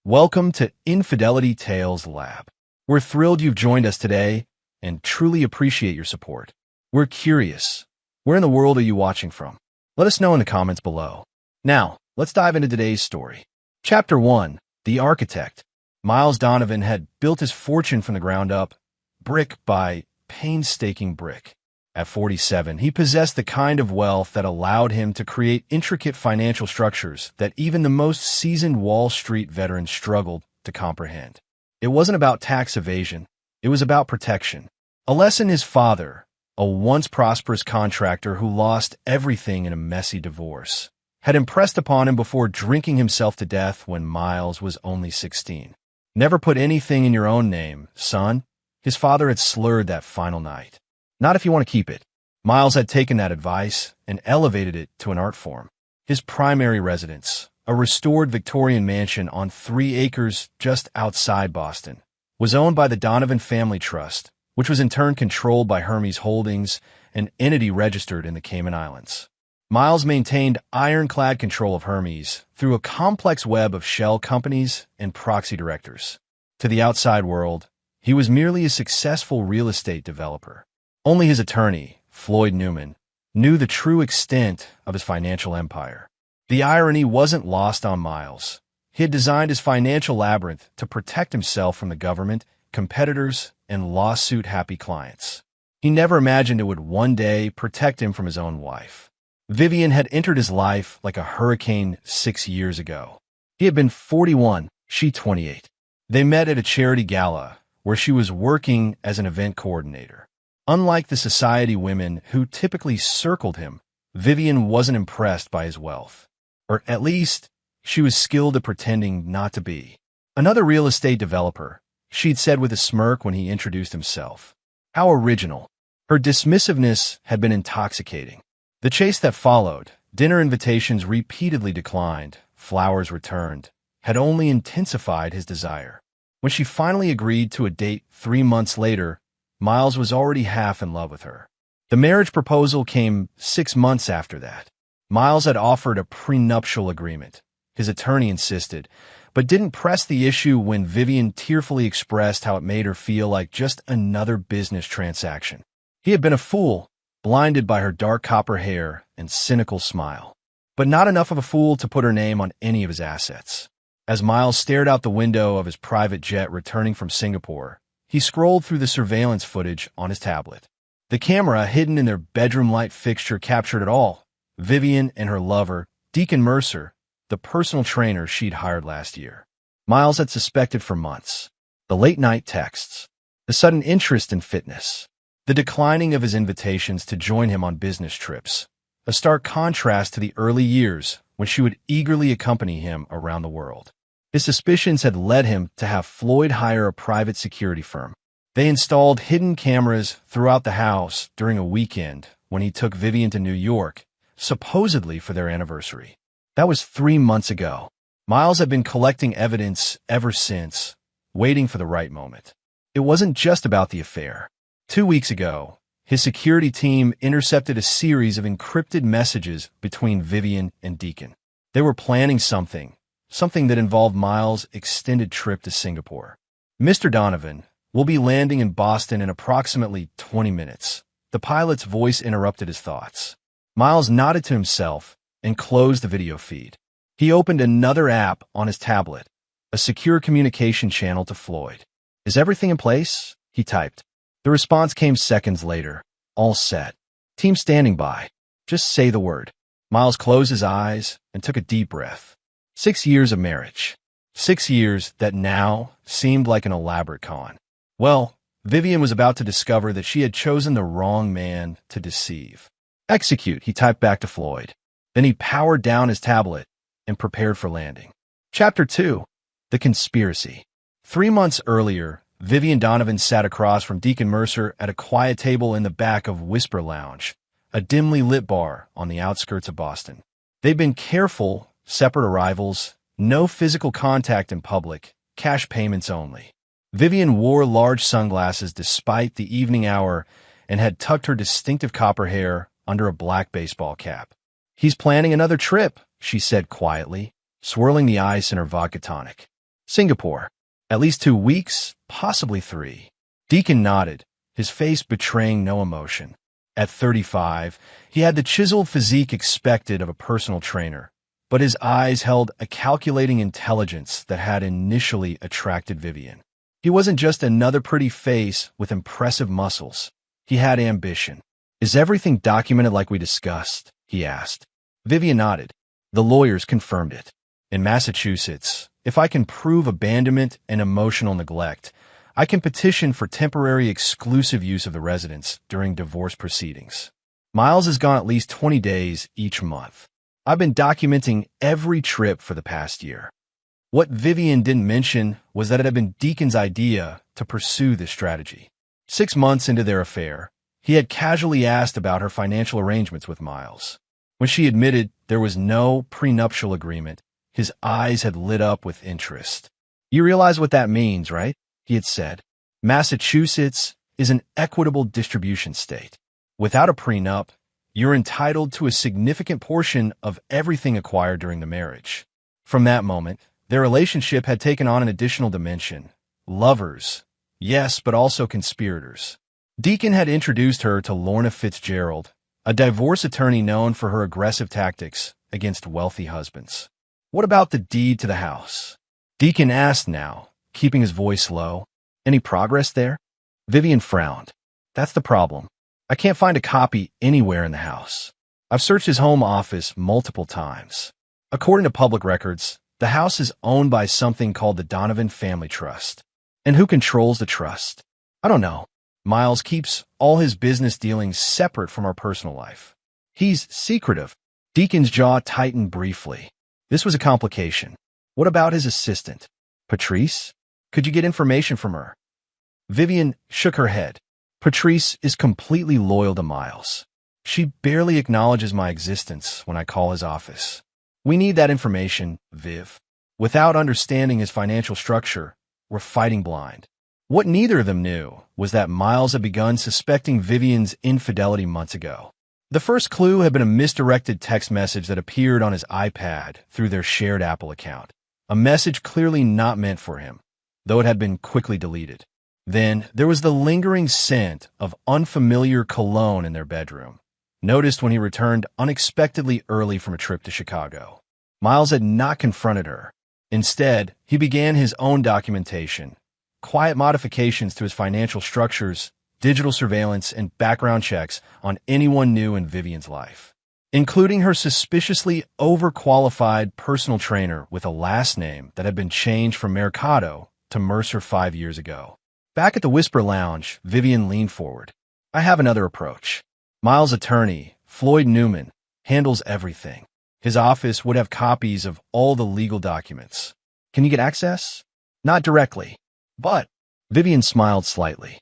Welcome to Infidelity Tales Lab. We're thrilled you've joined us today and truly appreciate your support. We're curious. Where in the world are you watching from? Let us know in the comments below. Now, let's dive into today's story. Chapter 1. The Architect. Miles Donovan had built his fortune from the ground up, brick by painstaking brick. At 47, he possessed the kind of wealth that allowed him to create intricate financial structures that even the most seasoned Wall Street veterans struggled to comprehend. It wasn't about tax evasion. It was about protection. A lesson his father, a once prosperous contractor who lost everything in a messy divorce, had impressed upon him before drinking himself to death when Miles was only 16. Never put anything in your own name, son, his father had slurred that final night. Not if you want to keep it. Miles had taken that advice and elevated it to an art form. His primary residence, a restored Victorian mansion on 3 acres just outside Boston, was owned by the Donovan Family Trust, which was in turn controlled by Hermes Holdings, an entity registered in the Cayman Islands. Miles maintained ironclad control of Hermes through a complex web of shell companies and proxy directors. To the outside world, he was merely a successful real estate developer. Only his attorney, Floyd Newman, knew the true extent of his financial empire. The irony wasn't lost on Miles. He had designed his financial labyrinth to protect himself from the government, competitors, and lawsuit-happy clients. He never imagined it would one day protect him from his own wife. Vivian had entered his life like a hurricane 6 years ago. He had been 41, she 28. They met at a charity gala where she was working as an event coordinator. Unlike the society women who typically circled him, Vivian wasn't impressed by his wealth. Or at least, she was skilled at pretending not to be. Another real estate developer, she'd said with a smirk when he introduced himself. How original. Her dismissiveness had been intoxicating. The chase that followed, dinner invitations repeatedly declined, flowers returned, had only intensified his desire. When she finally agreed to a date 3 months later, Miles was already half in love with her. The marriage proposal came 6 months after that. Miles had offered a prenuptial agreement, his attorney insisted, but didn't press the issue when Vivian tearfully expressed how it made her feel like just another business transaction. He had been a fool, blinded by her dark copper hair and cynical smile, but not enough of a fool to put her name on any of his assets. As Miles stared out the window of his private jet returning from Singapore, he scrolled through the surveillance footage on his tablet. The camera hidden in their bedroom light fixture captured it all. Vivian and her lover, Deacon Mercer, the personal trainer she'd hired last year. Miles had suspected for months. The late-night texts, the sudden interest in fitness, the declining of his invitations to join him on business trips, a stark contrast to the early years when she would eagerly accompany him around the world. His suspicions had led him to have Floyd hire a private security firm. They installed hidden cameras throughout the house during a weekend when he took Vivian to New York, supposedly for their anniversary. That was 3 months ago. Miles had been collecting evidence ever since, waiting for the right moment. It wasn't just about the affair. 2 weeks ago, his security team intercepted a series of encrypted messages between Vivian and Deacon. They were planning something that involved Miles' extended trip to Singapore. Mr. Donovan will be landing in Boston in approximately 20 minutes. The pilot's voice interrupted his thoughts. Miles nodded to himself and closed the video feed. He opened another app on his tablet, a secure communication channel to Floyd. "Is everything in place?" he typed. The response came seconds later. "All set. Team standing by. Just say the word." Miles closed his eyes and took a deep breath. 6 years of marriage. 6 years that now seemed like an elaborate con. Well, Vivian was about to discover that she had chosen the wrong man to deceive. "Execute," he typed back to Floyd. Then he powered down his tablet and prepared for landing. Chapter 2. The Conspiracy. 3 months earlier, Vivian Donovan sat across from Deacon Mercer at a quiet table in the back of Whisper Lounge, a dimly lit bar on the outskirts of Boston. They'd been careful, separate arrivals, no physical contact in public, cash payments only. Vivian wore large sunglasses despite the evening hour and had tucked her distinctive copper hair under a black baseball cap. "He's planning another trip," she said quietly, swirling the ice in her vodka tonic. Singapore. At least 2 weeks, possibly 3. Deacon nodded, his face betraying no emotion. At 35, he had the chiseled physique expected of a personal trainer, but his eyes held a calculating intelligence that had initially attracted Vivian. He wasn't just another pretty face with impressive muscles. He had ambition. "Is everything documented like we discussed?" he asked. Vivian nodded. The lawyers confirmed it. "In Massachusetts, if I can prove abandonment and emotional neglect, I can petition for temporary exclusive use of the residence during divorce proceedings. Miles has gone at least 20 days each month. I've been documenting every trip for the past year." What Vivian didn't mention was that it had been Deacon's idea to pursue this strategy. 6 months into their affair, he had casually asked about her financial arrangements with Miles. When she admitted there was no prenuptial agreement, his eyes had lit up with interest. "You realize what that means, right?" he had said. "Massachusetts is an equitable distribution state. Without a prenup, you're entitled to a significant portion of everything acquired during the marriage." From that moment, their relationship had taken on an additional dimension. Lovers, yes, but also conspirators. Deacon had introduced her to Lorna Fitzgerald, a divorce attorney known for her aggressive tactics against wealthy husbands. "What about the deed to the house?" Deacon asked now, keeping his voice low. "Any progress there?" Vivian frowned. "That's the problem. I can't find a copy anywhere in the house. I've searched his home office multiple times. According to public records, the house is owned by something called the Donovan Family Trust. And who controls the trust? I don't know. Miles keeps all his business dealings separate from our personal life. He's secretive." Deacon's jaw tightened briefly. This was a complication. What about his assistant? Patrice? Could you get information from her? Vivian shook her head. "Patrice is completely loyal to Miles. She barely acknowledges my existence when I call his office. We need that information, Viv. Without understanding his financial structure, we're fighting blind." What neither of them knew was that Miles had begun suspecting Vivian's infidelity months ago. The first clue had been a misdirected text message that appeared on his iPad through their shared Apple account. A message clearly not meant for him, though it had been quickly deleted. Then there was the lingering scent of unfamiliar cologne in their bedroom, noticed when he returned unexpectedly early from a trip to Chicago. Miles had not confronted her. Instead, he began his own documentation, quiet modifications to his financial structures, digital surveillance, and background checks on anyone new in Vivian's life, including her suspiciously overqualified personal trainer with a last name that had been changed from Mercado to Mercer 5 years ago. Back at the Whisper Lounge, Vivian leaned forward. "I have another approach. Miles' attorney, Floyd Newman, handles everything. His office would have copies of all the legal documents. Can you get access?" "Not directly, but..." Vivian smiled slightly.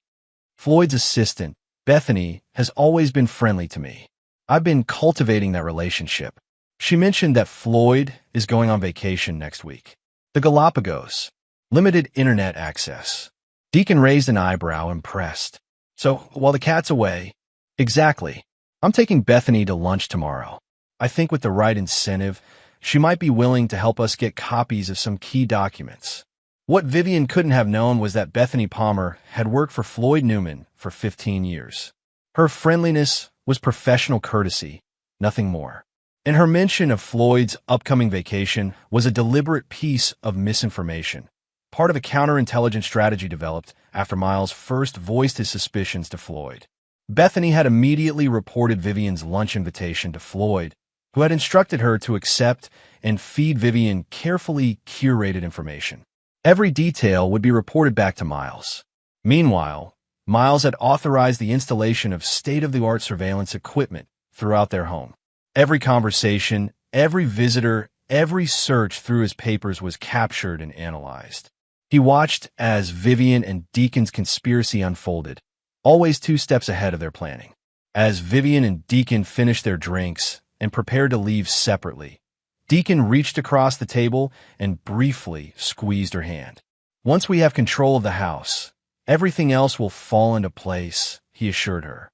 "Floyd's assistant, Bethany, has always been friendly to me. I've been cultivating that relationship." She mentioned that Floyd is going on vacation next week. "The Galapagos. Limited internet access." Deacon raised an eyebrow, impressed. "So, while the cat's away..." "Exactly. I'm taking Bethany to lunch tomorrow. I think with the right incentive, she might be willing to help us get copies of some key documents." What Vivian couldn't have known was that Bethany Palmer had worked for Floyd Newman for 15 years. Her friendliness was professional courtesy, nothing more. And her mention of Floyd's upcoming vacation was a deliberate piece of misinformation, part of a counterintelligence strategy developed after Miles first voiced his suspicions to Floyd. Bethany had immediately reported Vivian's lunch invitation to Floyd, who had instructed her to accept and feed Vivian carefully curated information. Every detail would be reported back to Miles. Meanwhile, Miles had authorized the installation of state-of-the-art surveillance equipment throughout their home. Every conversation, every visitor, every search through his papers was captured and analyzed. He watched as Vivian and Deacon's conspiracy unfolded, always 2 steps ahead of their planning. As Vivian and Deacon finished their drinks and prepared to leave separately, Deacon reached across the table and briefly squeezed her hand. "Once we have control of the house, everything else will fall into place," he assured her.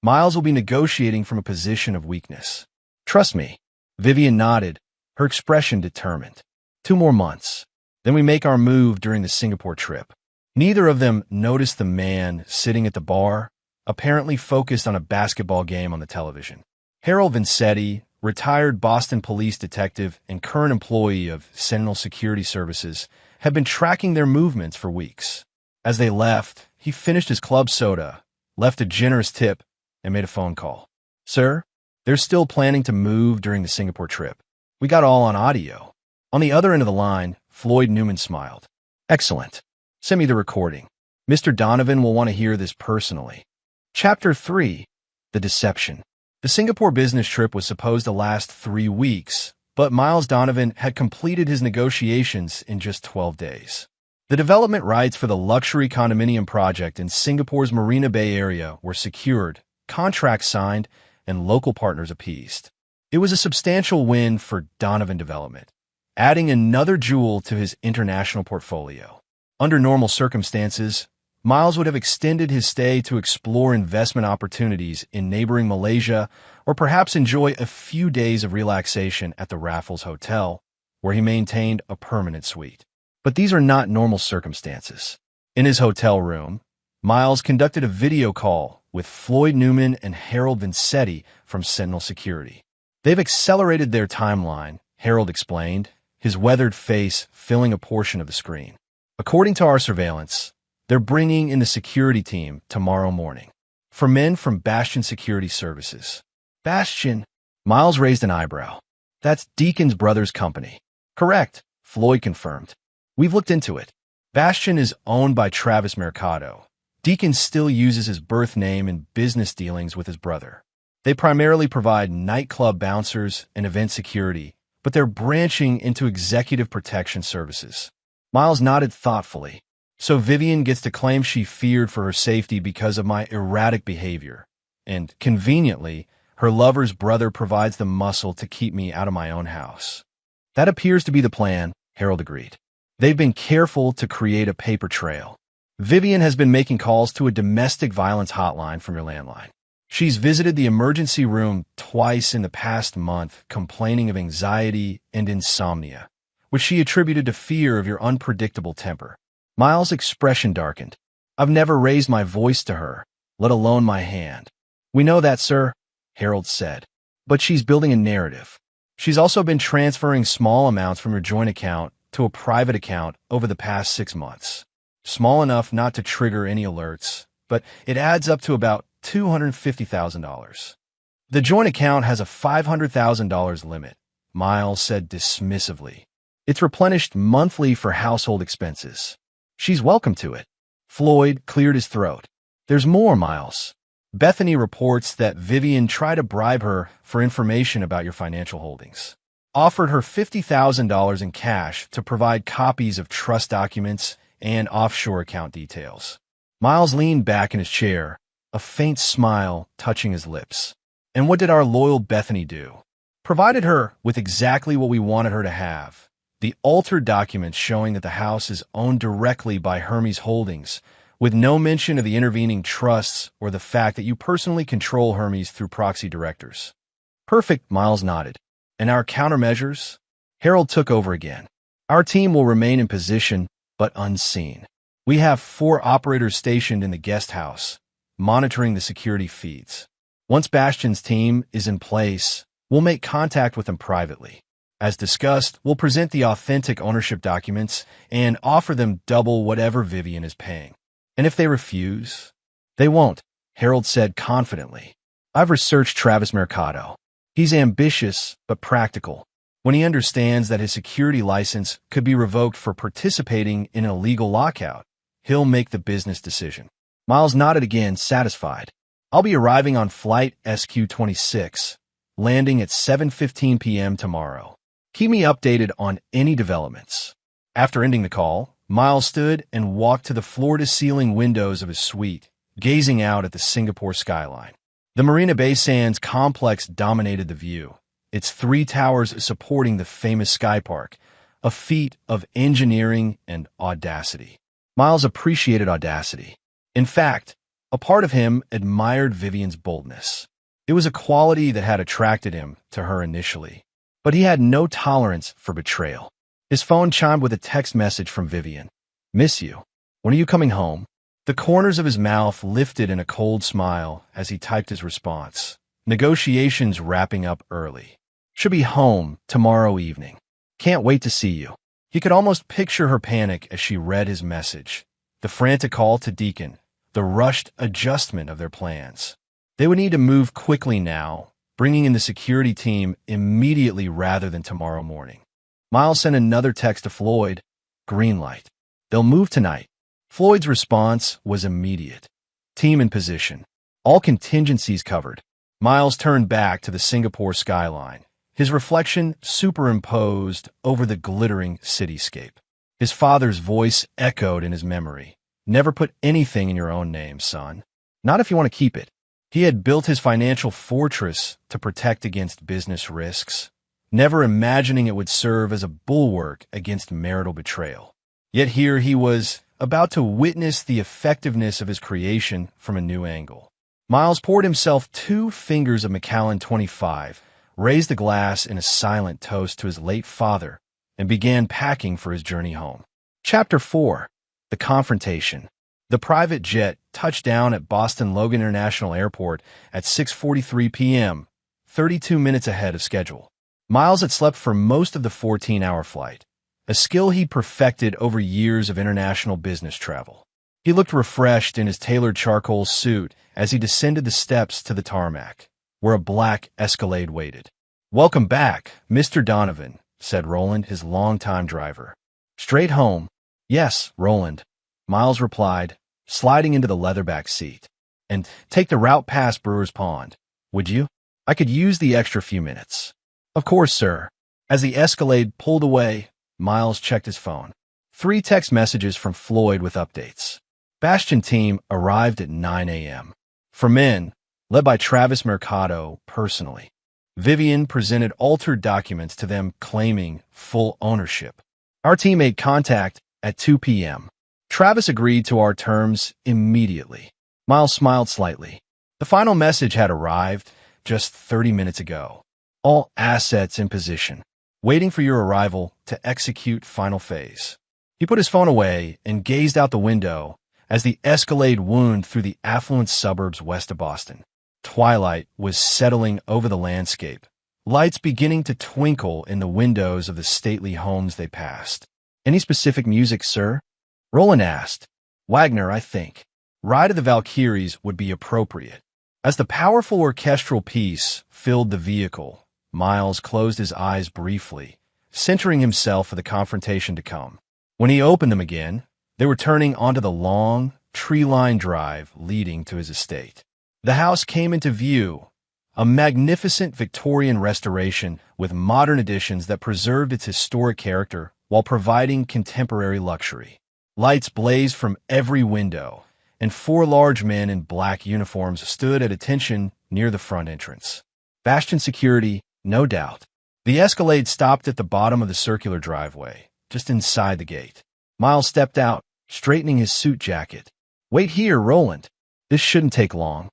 "Miles will be negotiating from a position of weakness. Trust me." Vivian nodded, her expression determined. 2 more months. Then we make our move during the Singapore trip. Neither of them noticed the man sitting at the bar, apparently focused on a basketball game on the television. Harold Vincetti, retired Boston police detective and current employee of Sentinel Security Services, had been tracking their movements for weeks. As they left, he finished his club soda, left a generous tip, and made a phone call. "Sir, they're still planning to move during the Singapore trip. We got all on audio." On the other end of the line, Floyd Newman smiled. "Excellent. Send me the recording. Mr. Donovan will want to hear this personally." Chapter 3. The Deception. The Singapore business trip was supposed to last 3 weeks, but Miles Donovan had completed his negotiations in just 12 days. The development rights for the luxury condominium project in Singapore's Marina Bay area were secured, contracts signed, and local partners appeased. It was a substantial win for Donovan Development, adding another jewel to his international portfolio. Under normal circumstances, Miles would have extended his stay to explore investment opportunities in neighboring Malaysia or perhaps enjoy a few days of relaxation at the Raffles Hotel, where he maintained a permanent suite. But these are not normal circumstances. In his hotel room, Miles conducted a video call with Floyd Newman and Harold Vincetti from Sentinel Security. "They've accelerated their timeline," Harold explained, his weathered face filling a portion of the screen. "According to our surveillance, they're bringing in the security team tomorrow morning. For men from Bastion Security Services." "Bastion?" Miles raised an eyebrow. "That's Deacon's brother's company." "Correct," Floyd confirmed. "We've looked into it. Bastion is owned by Travis Mercado. Deacon still uses his birth name in business dealings with his brother. They primarily provide nightclub bouncers and event security, but they're branching into executive protection services." Miles nodded thoughtfully. "So Vivian gets to claim she feared for her safety because of my erratic behavior. And, conveniently, her lover's brother provides the muscle to keep me out of my own house." "That appears to be the plan," Harold agreed. "They've been careful to create a paper trail. Vivian has been making calls to a domestic violence hotline from your landline. She's visited the emergency room twice in the past month, complaining of anxiety and insomnia, which she attributed to fear of your unpredictable temper." Miles' expression darkened. "I've never raised my voice to her, let alone my hand." "We know that, sir," Harold said. "But she's building a narrative. She's also been transferring small amounts from your joint account to a private account over the past 6 months. Small enough not to trigger any alerts, but it adds up to about $250,000. The joint account has a $500,000 limit," Miles said dismissively. "It's replenished monthly for household expenses. She's welcome to it." Floyd cleared his throat. "There's more, Miles. Bethany reports that Vivian tried to bribe her for information about your financial holdings. Offered her $50,000 in cash to provide copies of trust documents and offshore account details." Miles leaned back in his chair, a faint smile touching his lips. "And what did our loyal Bethany do?" "Provided her with exactly what we wanted her to have. The altered documents showing that the house is owned directly by Hermes Holdings, with no mention of the intervening trusts or the fact that you personally control Hermes through proxy directors." "Perfect," Miles nodded. "And our countermeasures?" Harold took over again. "Our team will remain in position, but unseen. We have 4 operators stationed in the guest house, monitoring the security feeds. Once Bastion's team is in place, we'll make contact with them privately. As discussed, we'll present the authentic ownership documents and offer them double whatever Vivian is paying. And if they refuse?" "They won't," Harold said confidently. "I've researched Travis Mercado. He's ambitious, but practical. When he understands that his security license could be revoked for participating in an illegal lockout, he'll make the business decision." Miles nodded again, satisfied. "I'll be arriving on flight SQ-26, landing at 7:15 p.m. tomorrow. Keep me updated on any developments." After ending the call, Miles stood and walked to the floor-to-ceiling windows of his suite, gazing out at the Singapore skyline. The Marina Bay Sands complex dominated the view, its 3 towers supporting the famous Sky Park, a feat of engineering and audacity. Miles appreciated audacity. In fact, a part of him admired Vivian's boldness. It was a quality that had attracted him to her initially, but he had no tolerance for betrayal. His phone chimed with a text message from Vivian. Miss you. When are you coming home? The corners of his mouth lifted in a cold smile as he typed his response. Negotiations wrapping up early. Should be home tomorrow evening. Can't wait to see you. He could almost picture her panic as she read his message. The frantic call to Deacon. The rushed adjustment of their plans. They would need to move quickly now, bringing in the security team immediately rather than tomorrow morning. Miles sent another text to Floyd. Green light. They'll move tonight. Floyd's response was immediate. Team in position. All contingencies covered. Miles turned back to the Singapore skyline, his reflection superimposed over the glittering cityscape. His father's voice echoed in his memory. Never put anything in your own name, son. Not if you want to keep it. He had built his financial fortress to protect against business risks, never imagining it would serve as a bulwark against marital betrayal. Yet here he was, about to witness the effectiveness of his creation from a new angle. Miles poured himself 2 fingers of Macallan 25, raised the glass in a silent toast to his late father, and began packing for his journey home. Chapter 4. The Confrontation. The private jet touched down at Boston Logan International Airport at 6:43 p.m., 32 minutes ahead of schedule. Miles had slept for most of the 14-hour flight, a skill he perfected over years of international business travel. He looked refreshed in his tailored charcoal suit as he descended the steps to the tarmac, where a black Escalade waited. "Welcome back, Mr. Donovan," said Roland, his longtime driver. "Straight home?" "Yes, Roland," Miles replied, sliding into the leatherback seat. "And take the route past Brewer's Pond, would you? I could use the extra few minutes." "Of course, sir." As the Escalade pulled away, Miles checked his phone. 3 text messages from Floyd with updates. Bastion team arrived at 9 a.m. For men, led by Travis Mercado personally. Vivian presented altered documents to them claiming full ownership. Our team made contact at 2 p.m. Travis agreed to our terms immediately. Miles smiled slightly. The final message had arrived just 30 minutes ago. All assets in position, waiting for your arrival to execute final phase. He put his phone away and gazed out the window as the Escalade wound through the affluent suburbs west of Boston. Twilight was settling over the landscape, lights beginning to twinkle in the windows of the stately homes they passed. "Any specific music, sir?" Roland asked. "Wagner, I think. Ride of the Valkyries would be appropriate." As the powerful orchestral piece filled the vehicle, Miles closed his eyes briefly, centering himself for the confrontation to come. When he opened them again, they were turning onto the long, tree-lined drive leading to his estate. The house came into view, a magnificent Victorian restoration with modern additions that preserved its historic character while providing contemporary luxury. Lights blazed from every window, and 4 large men in black uniforms stood at attention near the front entrance. Bastion security, no doubt. The Escalade stopped at the bottom of the circular driveway, just inside the gate. Miles stepped out, straightening his suit jacket. "Wait here, Roland. This shouldn't take long."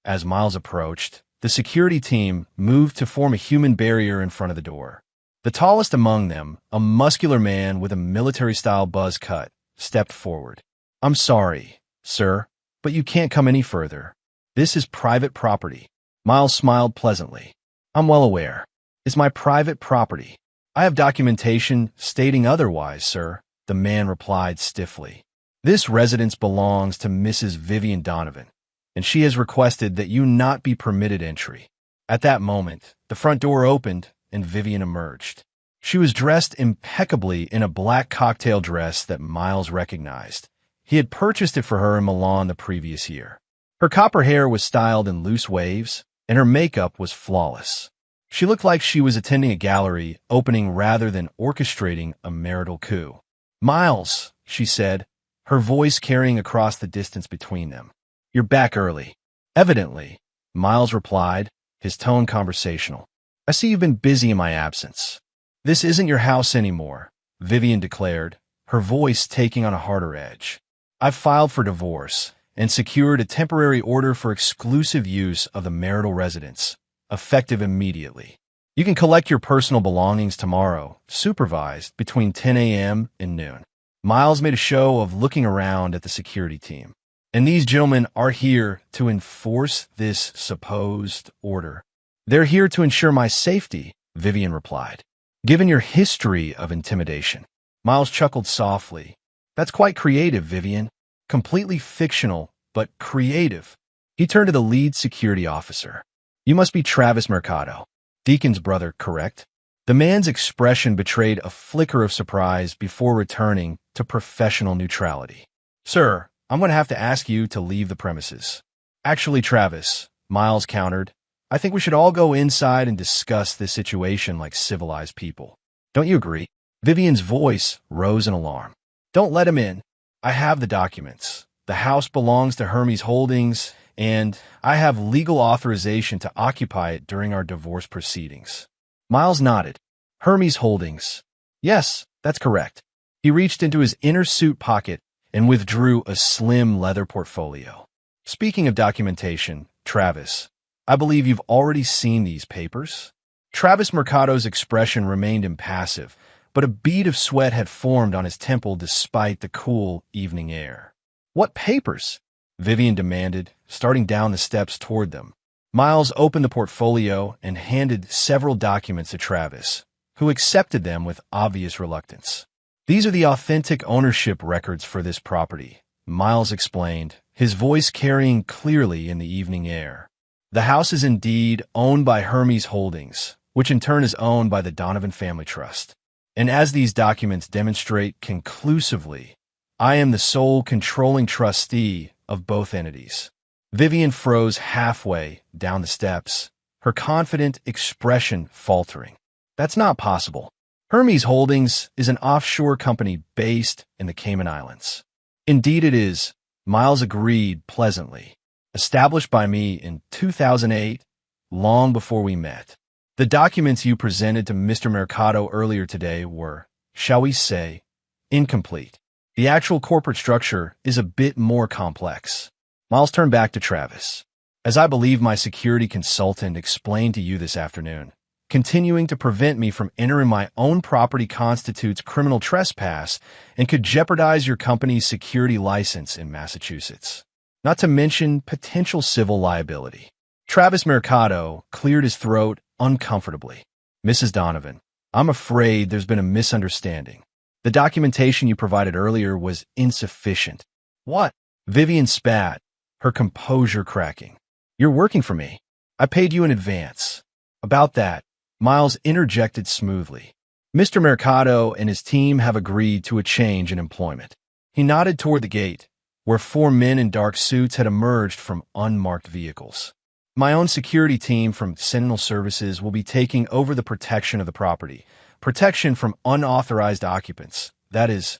As Miles approached, the security team moved to form a human barrier in front of the door. The tallest among them, a muscular man with a military-style buzz cut, stepped forward. "I'm sorry, sir, but you can't come any further. This is private property." Miles smiled pleasantly. "I'm well aware. It's my private property. I have documentation stating otherwise, sir," the man replied stiffly. "This residence belongs to Mrs. Vivian Donovan, and she has requested that you not be permitted entry." At that moment, the front door opened and Vivian emerged. She was dressed impeccably in a black cocktail dress that Miles recognized. He had purchased it for her in Milan the previous year. Her copper hair was styled in loose waves, and her makeup was flawless. She looked like she was attending a gallery opening rather than orchestrating a marital coup. "Miles," she said, her voice carrying across the distance between them. "You're back early." "Evidently," Miles replied, his tone conversational. "I see you've been busy in my absence." "This isn't your house anymore," Vivian declared, her voice taking on a harder edge. "I've filed for divorce and secured a temporary order for exclusive use of the marital residence, effective immediately." You can collect your personal belongings tomorrow, supervised, between 10 a.m. and noon. Miles made a show of looking around at the security team. And these gentlemen are here to enforce this supposed order. They're here to ensure my safety, Vivian replied. Given your history of intimidation. Miles chuckled softly. That's quite creative, Vivian. Completely fictional, but creative. He turned to the lead security officer. You must be Travis Mercado, Deacon's brother, correct? The man's expression betrayed a flicker of surprise before returning to professional neutrality. Sir, I'm going to have to ask you to leave the premises. Actually, Travis, Miles countered, I think we should all go inside and discuss this situation like civilized people. Don't you agree? Vivian's voice rose in alarm. Don't let him in. I have the documents. The house belongs to Hermes Holdings, and I have legal authorization to occupy it during our divorce proceedings. Miles nodded. Hermes Holdings. Yes, that's correct. He reached into his inner suit pocket and withdrew a slim leather portfolio. Speaking of documentation, Travis, I believe you've already seen these papers? Travis Mercado's expression remained impassive, but a bead of sweat had formed on his temple despite the cool evening air. What papers? Vivian demanded, starting down the steps toward them. Miles opened the portfolio and handed several documents to Travis, who accepted them with obvious reluctance. These are the authentic ownership records for this property, Miles explained, his voice carrying clearly in the evening air. The house is indeed owned by Hermes Holdings, which in turn is owned by the Donovan Family Trust. And as these documents demonstrate conclusively, I am the sole controlling trustee of both entities. Vivian froze halfway down the steps, her confident expression faltering. That's not possible. Hermes Holdings is an offshore company based in the Cayman Islands. Indeed it is, Miles agreed pleasantly. Established by me in 2008, long before we met. The documents you presented to Mr. Mercado earlier today were, shall we say, incomplete. The actual corporate structure is a bit more complex. Miles turned back to Travis. As I believe my security consultant explained to you this afternoon, continuing to prevent me from entering my own property constitutes criminal trespass and could jeopardize your company's security license in Massachusetts. Not to mention potential civil liability. Travis Mercado cleared his throat uncomfortably. Mrs. Donovan, I'm afraid there's been a misunderstanding. The documentation you provided earlier was insufficient. What? Vivian spat, her composure cracking. You're working for me. I paid you in advance. About that, Miles interjected smoothly. Mr. Mercado and his team have agreed to a change in employment. He nodded toward the gate, where 4 men in dark suits had emerged from unmarked vehicles. My own security team from Sentinel Services will be taking over the protection of the property. Protection from unauthorized occupants. That is,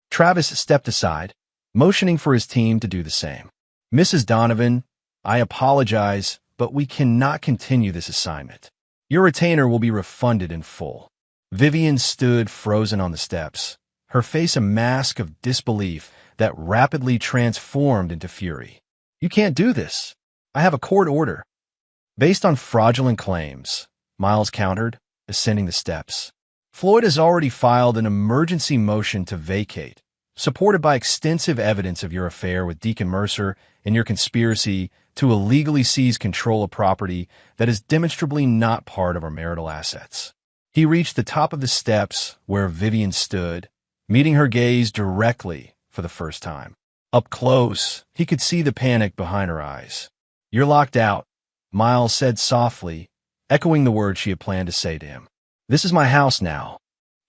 Travis stepped aside, motioning for his team to do the same. Mrs. Donovan, I apologize, but we cannot continue this assignment. Your retainer will be refunded in full. Vivian stood frozen on the steps, her face a mask of disbelief that rapidly transformed into fury. You can't do this. I have a court order. Based on fraudulent claims, Miles countered, ascending the steps. Floyd has already filed an emergency motion to vacate, supported by extensive evidence of your affair with Deacon Mercer and your conspiracy to illegally seize control of property that is demonstrably not part of our marital assets. He reached the top of the steps where Vivian stood, meeting her gaze directly for the first time. Up close, he could see the panic behind her eyes. You're locked out, Miles said softly, echoing the words she had planned to say to him. This is my house now.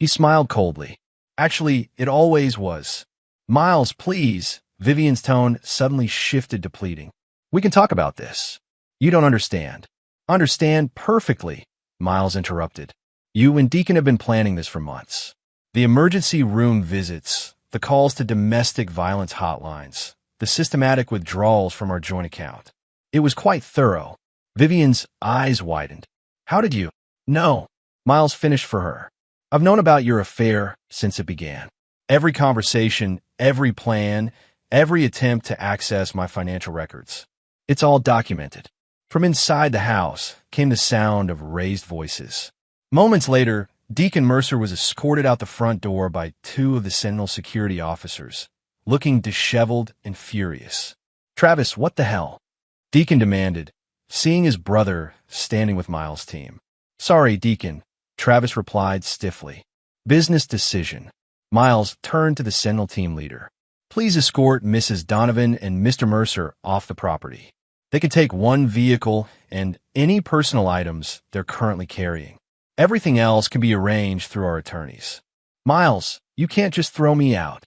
He smiled coldly. Actually, it always was. Miles, please. Vivian's tone suddenly shifted to pleading. We can talk about this. You don't understand. Understand perfectly, Miles interrupted. You and Deacon have been planning this for months. The emergency room visits, the calls to domestic violence hotlines, the systematic withdrawals from our joint account. It was quite thorough. Vivian's eyes widened. How did you? No. Miles finished for her. I've known about your affair since it began. Every conversation, every plan, every attempt to access my financial records. It's all documented. From inside the house, came the sound of raised voices. Moments later, Deacon Mercer was escorted out the front door by two of the Sentinel security officers, looking disheveled and furious. "Travis, what the hell?" Deacon demanded, seeing his brother standing with Miles' team. "Sorry, Deacon," Travis replied stiffly. "Business decision." Miles turned to the Sentinel team leader. "Please escort Mrs. Donovan and Mr. Mercer off the property. They can take one vehicle and any personal items they're currently carrying. Everything else can be arranged through our attorneys." "Miles, you can't just throw me out,"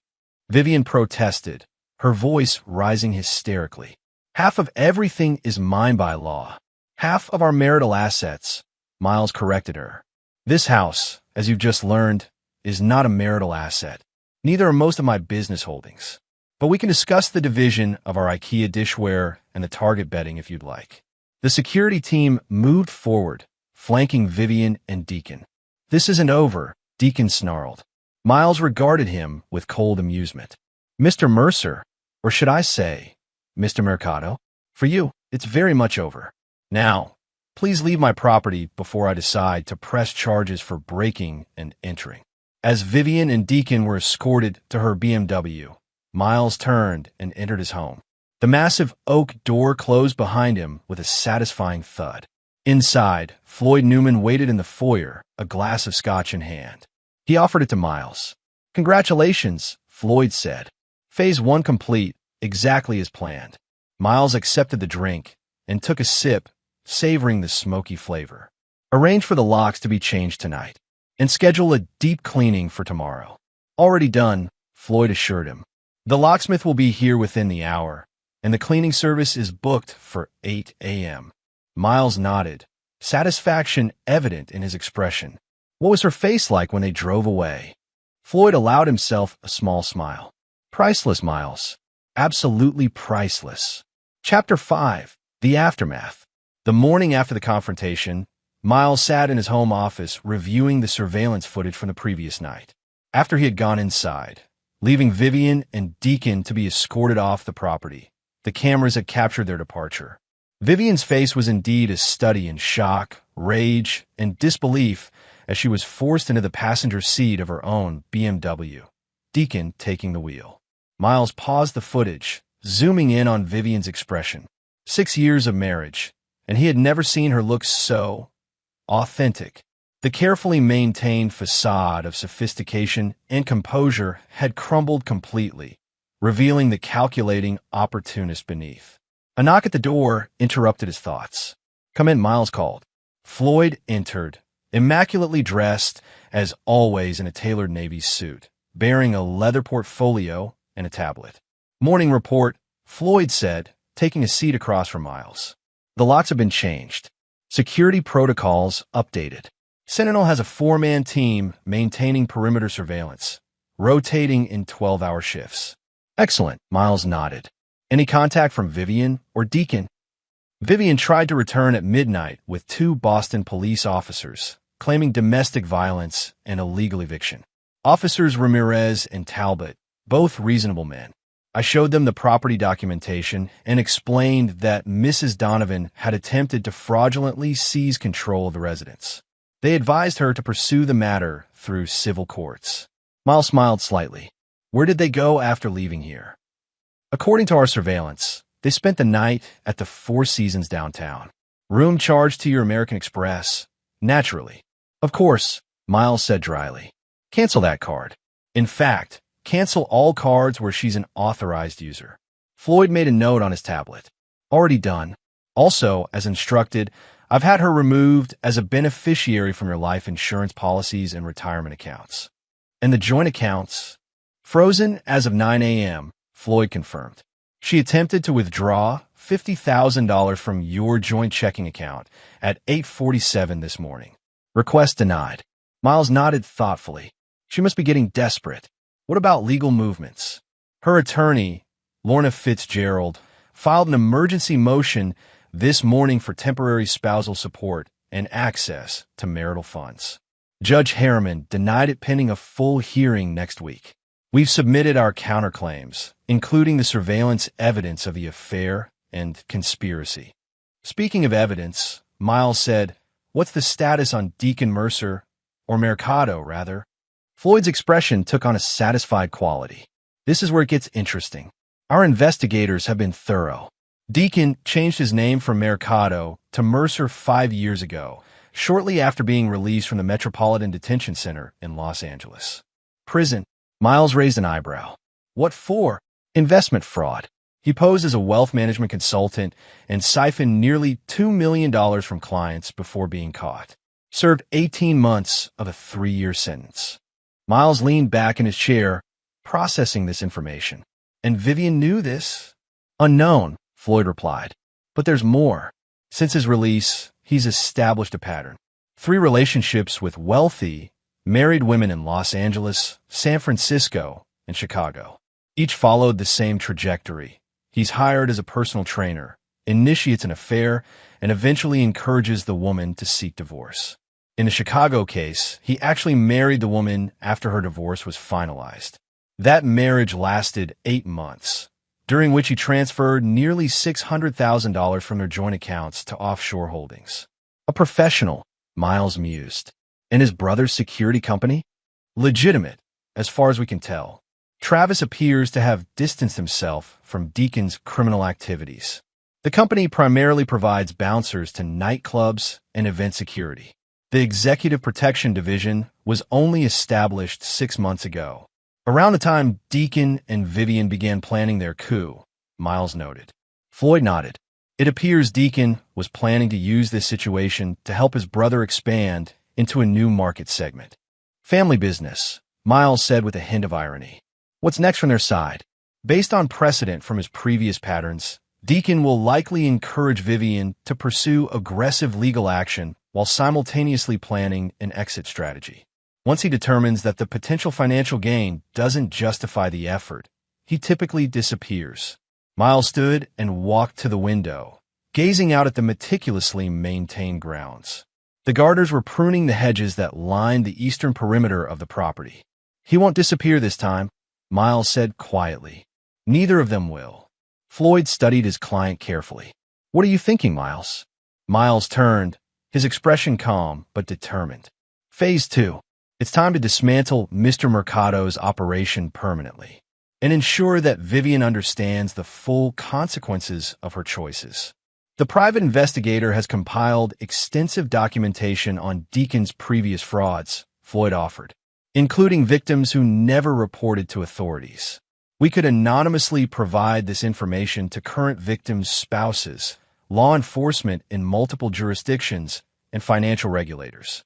Vivian protested, her voice rising hysterically. "Half of everything is mine by law. Half of our marital assets," Miles corrected her. "This house, as you've just learned, is not a marital asset. Neither are most of my business holdings. But we can discuss the division of our IKEA dishware and the Target betting if you'd like." The security team moved forward, flanking Vivian and Deacon. "This isn't over," Deacon snarled. Miles regarded him with cold amusement. "Mr. Mercer, or should I say, Mr. Mercado, for you, it's very much over. Now, please leave my property before I decide to press charges for breaking and entering." As Vivian and Deacon were escorted to her BMW, Miles turned and entered his home. The massive oak door closed behind him with a satisfying thud. Inside, Floyd Newman waited in the foyer, a glass of scotch in hand. He offered it to Miles. "Congratulations," Floyd said. "Phase 1 complete, exactly as planned." Miles accepted the drink and took a sip, savoring the smoky flavor. "Arrange for the locks to be changed tonight, and schedule a deep cleaning for tomorrow." "Already done," Floyd assured him. "The locksmith will be here within the hour, and the cleaning service is booked for 8 a.m. Miles nodded, satisfaction evident in his expression. What was her face like when they drove away? Floyd allowed himself a small smile. "Priceless, Miles. Absolutely priceless." Chapter 5. The Aftermath. The morning after the confrontation, Miles sat in his home office reviewing the surveillance footage from the previous night. After he had gone inside, leaving Vivian and Deacon to be escorted off the property, the cameras had captured their departure. Vivian's face was indeed a study in shock, rage, and disbelief as she was forced into the passenger seat of her own BMW, Deacon taking the wheel. Miles paused the footage, zooming in on Vivian's expression. 6 years of marriage, and he had never seen her look so authentic. The carefully maintained facade of sophistication and composure had crumbled completely, revealing the calculating opportunist beneath. A knock at the door interrupted his thoughts. "Come in," Miles called. Floyd entered, immaculately dressed, as always in a tailored navy suit, bearing a leather portfolio and a tablet. "Morning report," Floyd said, taking a seat across from Miles. "The locks have been changed. Security protocols updated. Sentinel has a 4-man team maintaining perimeter surveillance, rotating in 12-hour shifts." "Excellent," Miles nodded. "Any contact from Vivian or Deacon?" Vivian tried to return at midnight with 2 Boston police officers, claiming domestic violence and illegal eviction. Officers Ramirez and Talbot, both reasonable men. I showed them the property documentation and explained that Mrs. Donovan had attempted to fraudulently seize control of the residence. They advised her to pursue the matter through civil courts. Miles smiled slightly. "Where did they go after leaving here?" "According to our surveillance, they spent the night at the Four Seasons downtown. Room charged to your American Express, naturally." "Of course," Miles said dryly. "Cancel that card. In fact, cancel all cards where she's an authorized user." Floyd made a note on his tablet. "Already done. Also, as instructed, I've had her removed as a beneficiary from your life insurance policies and retirement accounts. And the joint accounts? Frozen as of 9 a.m., Floyd confirmed. She attempted to withdraw $50,000 from your joint checking account at 8:47 this morning. Request denied." Miles nodded thoughtfully. "She must be getting desperate. What about legal movements?" Her attorney, Lorna Fitzgerald, filed an emergency motion this morning for temporary spousal support and access to marital funds. Judge Harriman denied it pending a full hearing next week. "We've submitted our counterclaims, including the surveillance evidence of the affair and conspiracy." Speaking of evidence, Miles said, "What's the status on Deacon Mercer, or Mercado, rather?" Floyd's expression took on a satisfied quality. "This is where it gets interesting. Our investigators have been thorough. Deacon changed his name from Mercado to Mercer 5 years ago, shortly after being released from the Metropolitan Detention Center in Los Angeles. Prison." Miles raised an eyebrow. "What for?" "Investment fraud. He posed as a wealth management consultant and siphoned nearly $2 million from clients before being caught. Served 18 months of a 3-year sentence." Miles leaned back in his chair, processing this information. "And Vivian knew this?" "Unknown," Floyd replied. "But there's more. Since his release, he's established a pattern. 3 relationships with wealthy, married women in Los Angeles, San Francisco, and Chicago. Each followed the same trajectory. He's hired as a personal trainer, initiates an affair, and eventually encourages the woman to seek divorce. In the Chicago case, he actually married the woman after her divorce was finalized. That marriage lasted 8 months, during which he transferred nearly $600,000 from their joint accounts to offshore holdings. A professional, Miles mused. And his brother's security company? Legitimate, as far as we can tell. Travis appears to have distanced himself from Deacon's criminal activities. The company primarily provides bouncers to nightclubs and event security. The Executive Protection Division was only established 6 months ago, around the time Deacon and Vivian began planning their coup, Miles noted. Floyd nodded. It appears Deacon was planning to use this situation to help his brother expand into a new market segment. Family business, Miles said with a hint of irony. What's next from their side? Based on precedent from his previous patterns, Deacon will likely encourage Vivian to pursue aggressive legal action while simultaneously planning an exit strategy. Once he determines that the potential financial gain doesn't justify the effort, he typically disappears. Miles stood and walked to the window, gazing out at the meticulously maintained grounds. The gardeners were pruning the hedges that lined the eastern perimeter of the property. "He won't disappear this time," Miles said quietly. "Neither of them will." Floyd studied his client carefully. "What are you thinking, Miles?" Miles turned, his expression calm but determined. "Phase 2. It's time to dismantle Mr. Mercado's operation permanently and ensure that Vivian understands the full consequences of her choices. The private investigator has compiled extensive documentation on Deacon's previous frauds," Floyd offered, "including victims who never reported to authorities. We could anonymously provide this information to current victims' spouses, law enforcement in multiple jurisdictions, and financial regulators."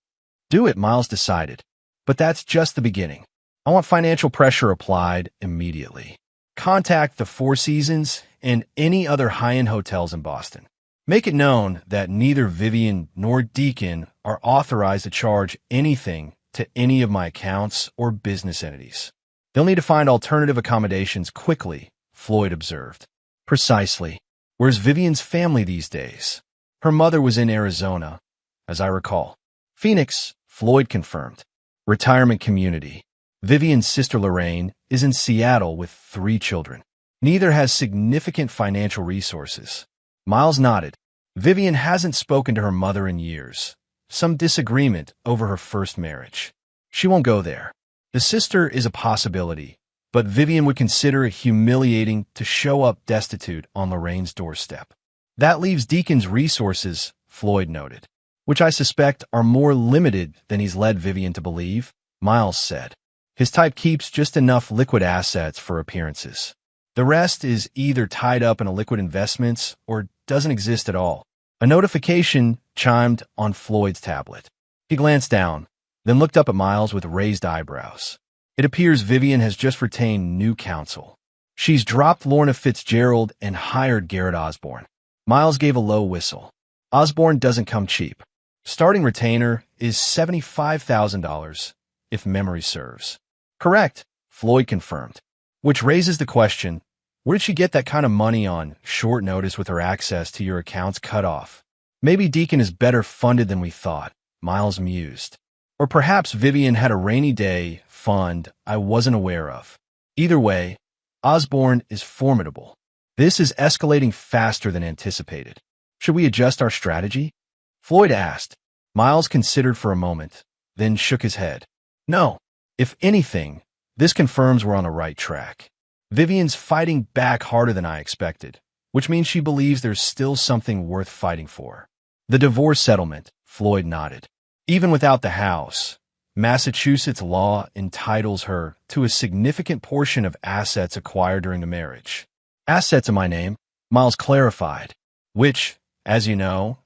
"Do it," Miles decided. "But that's just the beginning. I want financial pressure applied immediately. Contact the Four Seasons and any other high-end hotels in Boston. Make it known that neither Vivian nor Deacon are authorized to charge anything to any of my accounts or business entities. They'll need to find alternative accommodations quickly," Floyd observed. "Precisely. Where's Vivian's family these days?" "Her mother was in Arizona, as I recall." "Phoenix," Floyd confirmed. "Retirement community. Vivian's sister Lorraine is in Seattle with 3 children. Neither has significant financial resources." Miles nodded. "Vivian hasn't spoken to her mother in years. Some disagreement over her first marriage. She won't go there. The sister is a possibility, but Vivian would consider it humiliating to show up destitute on Lorraine's doorstep. That leaves Deacon's resources," Floyd noted, "which I suspect are more limited than he's led Vivian to believe," Miles said. "His type keeps just enough liquid assets for appearances. The rest is either tied up in illiquid investments or doesn't exist at all." A notification chimed on Floyd's tablet. He glanced down, then looked up at Miles with raised eyebrows. "It appears Vivian has just retained new counsel. She's dropped Lorna Fitzgerald and hired Garrett Osborne." Miles gave a low whistle. "Osborne doesn't come cheap. Starting retainer is $75,000, if memory serves." "Correct," Floyd confirmed. "Which raises the question, where did she get that kind of money on short notice with her access to your accounts cut off?" "Maybe Deacon is better funded than we thought," Miles mused. "Or perhaps Vivian had a rainy day fund I wasn't aware of. Either way, Osborne is formidable. This is escalating faster than anticipated. Should we adjust our strategy?" Floyd asked. Miles considered for a moment, then shook his head. No. If anything, this confirms we're on the right track. Vivian's fighting back harder than I expected, which means she believes there's still something worth fighting for. The divorce settlement, Floyd nodded. Even without the house, Massachusetts law entitles her to a significant portion of assets acquired during the marriage. Assets in my name, Miles clarified, which, as you know,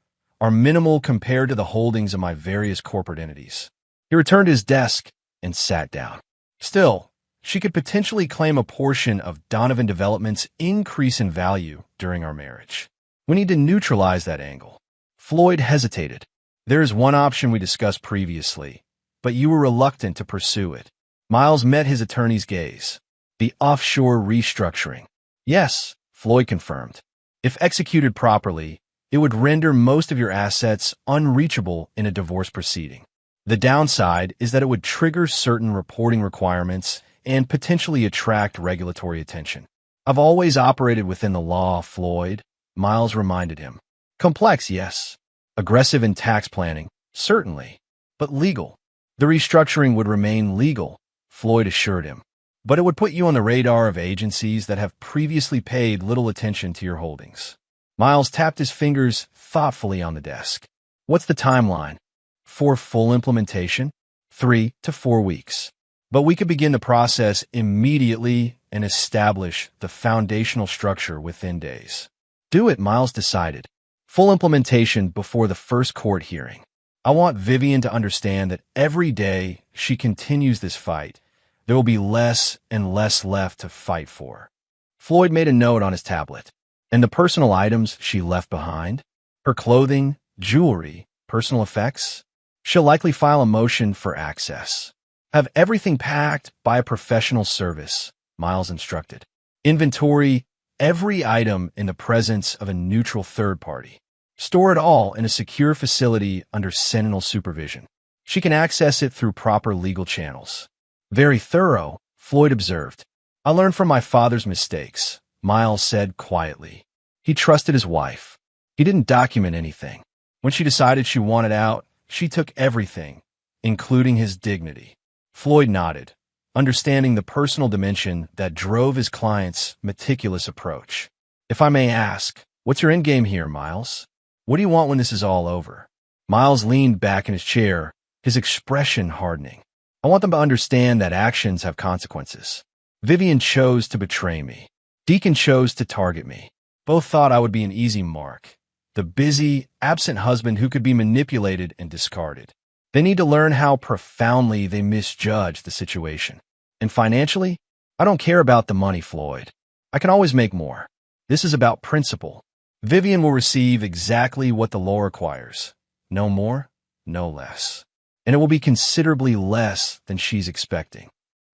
are minimal compared to the holdings of my various corporate entities. He returned to his desk and sat down. Still, she could potentially claim a portion of Donovan Development's increase in value during our marriage. We need to neutralize that angle. Floyd hesitated. There is one option we discussed previously, but you were reluctant to pursue it. Miles met his attorney's gaze. The offshore restructuring. Yes, Floyd confirmed. If executed properly, it would render most of your assets unreachable in a divorce proceeding. The downside is that it would trigger certain reporting requirements and potentially attract regulatory attention. I've always operated within the law, Floyd, Miles reminded him. Complex, yes. Aggressive in tax planning, certainly. But legal. The restructuring would remain legal, Floyd assured him. But it would put you on the radar of agencies that have previously paid little attention to your holdings. Miles tapped his fingers thoughtfully on the desk. What's the timeline? For full implementation? 3 to 4 weeks. But we could begin the process immediately and establish the foundational structure within days. Do it, Miles decided. Full implementation before the first court hearing. I want Vivian to understand that every day she continues this fight, there will be less and less left to fight for. Floyd made a note on his tablet. And the personal items she left behind? Her clothing, jewelry, personal effects? She'll likely file a motion for access. Have everything packed by a professional service, Miles instructed. Inventory every item in the presence of a neutral third party. Store it all in a secure facility under Sentinel supervision. She can access it through proper legal channels. Very thorough, Floyd observed. I learned from my father's mistakes, Miles said quietly. He trusted his wife. He didn't document anything. When she decided she wanted out, she took everything, including his dignity. Floyd nodded, understanding the personal dimension that drove his client's meticulous approach. If I may ask, what's your endgame here, Miles? What do you want when this is all over? Miles leaned back in his chair, his expression hardening. I want them to understand that actions have consequences. Vivian chose to betray me. Deacon chose to target me. Both thought I would be an easy mark. The busy, absent husband who could be manipulated and discarded. They need to learn how profoundly they misjudged the situation. And financially, I don't care about the money, Floyd. I can always make more. This is about principle. Vivian will receive exactly what the law requires. No more, no less. And it will be considerably less than she's expecting.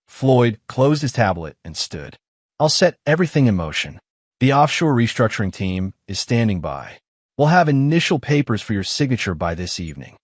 Floyd closed his tablet and stood. I'll set everything in motion. The offshore restructuring team is standing by. We'll have initial papers for your signature by this evening.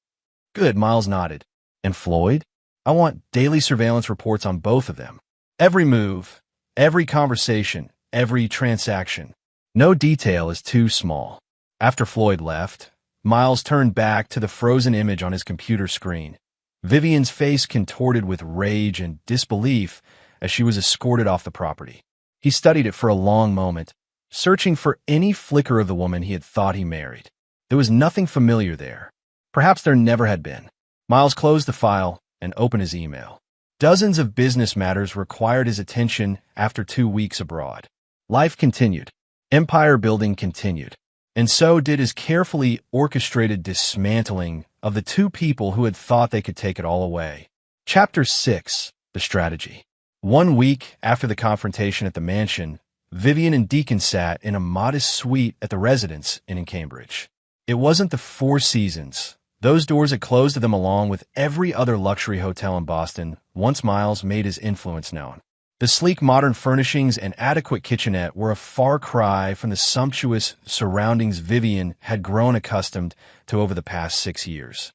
Good, Miles nodded. And Floyd? I want daily surveillance reports on both of them. Every move, every conversation, every transaction. No detail is too small. After Floyd left, Miles turned back to the frozen image on his computer screen. Vivian's face contorted with rage and disbelief as she was escorted off the property. He studied it for a long moment, searching for any flicker of the woman he had thought he married. There was nothing familiar there. Perhaps there never had been. Miles closed the file and opened his email. Dozens of business matters required his attention after 2 weeks abroad. Life continued. Empire building continued. And so did his carefully orchestrated dismantling of the two people who had thought they could take it all away. Chapter 6. The Strategy. 1 week after the confrontation at the mansion, Vivian and Deacon sat in a modest suite at the residence in Cambridge. It wasn't the Four Seasons. Those doors had closed to them along with every other luxury hotel in Boston once Miles made his influence known. The sleek modern furnishings and adequate kitchenette were a far cry from the sumptuous surroundings Vivian had grown accustomed to over the past 6 years.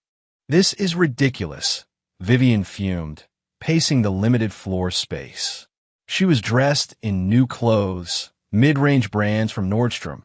This is ridiculous, Vivian fumed, pacing the limited floor space. She was dressed in new clothes, mid-range brands from Nordstrom,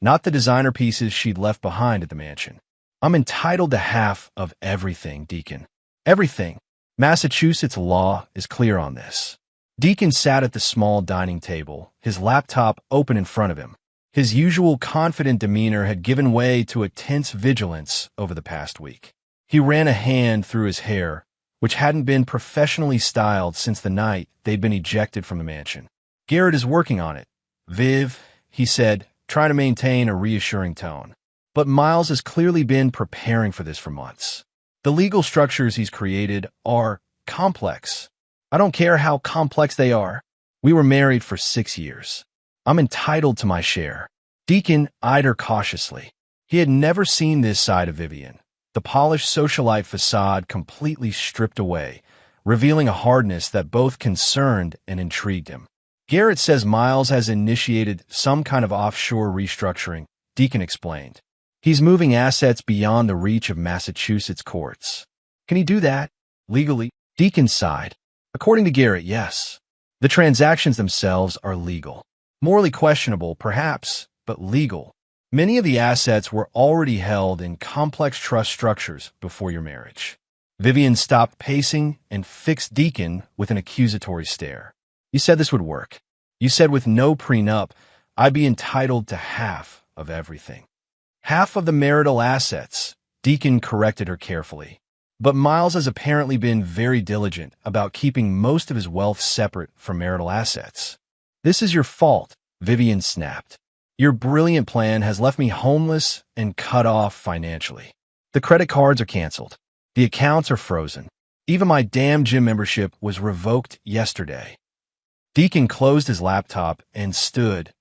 not the designer pieces she'd left behind at the mansion. I'm entitled to half of everything, Deacon. Everything. Massachusetts law is clear on this. Deacon sat at the small dining table, his laptop open in front of him. His usual confident demeanor had given way to a tense vigilance over the past week. He ran a hand through his hair, which hadn't been professionally styled since the night they'd been ejected from the mansion. Garrett is working on it. Viv, he said, trying to maintain a reassuring tone. But Miles has clearly been preparing for this for months. The legal structures he's created are complex. I don't care how complex they are. We were married for 6 years. I'm entitled to my share. Deacon eyed her cautiously. He had never seen this side of Vivian, the polished socialite facade completely stripped away, revealing a hardness that both concerned and intrigued him. Garrett says Miles has initiated some kind of offshore restructuring, Deacon explained. He's moving assets beyond the reach of Massachusetts courts. Can he do that? Legally? Deacon sighed. According to Garrett, yes. The transactions themselves are legal. Morally questionable, perhaps, but legal. Many of the assets were already held in complex trust structures before your marriage. Vivian stopped pacing and fixed Deacon with an accusatory stare. You said this would work. You said with no prenup, I'd be entitled to half of everything. Half of the marital assets, Deacon corrected her carefully. But Miles has apparently been very diligent about keeping most of his wealth separate from marital assets. This is your fault, Vivian snapped. Your brilliant plan has left me homeless and cut off financially. The credit cards are canceled. The accounts are frozen. Even my damn gym membership was revoked yesterday. Deacon closed his laptop and stood,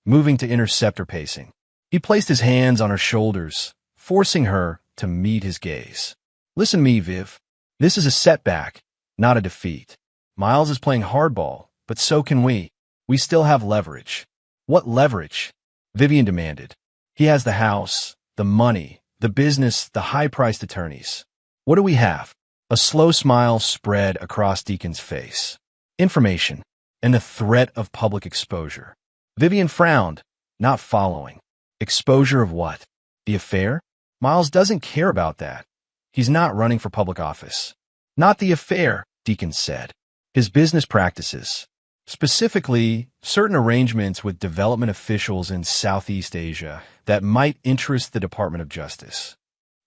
moving to intercept her pacing. He placed his hands on her shoulders, forcing her to meet his gaze. Listen to me, Viv. This is a setback, not a defeat. Miles is playing hardball, but so can we. We still have leverage. What leverage? Vivian demanded. He has the house, the money, the business, the high-priced attorneys. What do we have? A slow smile spread across Deacon's face. Information, and the threat of public exposure. Vivian frowned, not following. Exposure of what? The affair? Miles doesn't care about that. He's not running for public office. Not the affair, Deacon said. His business practices. Specifically, certain arrangements with development officials in Southeast Asia that might interest the Department of Justice.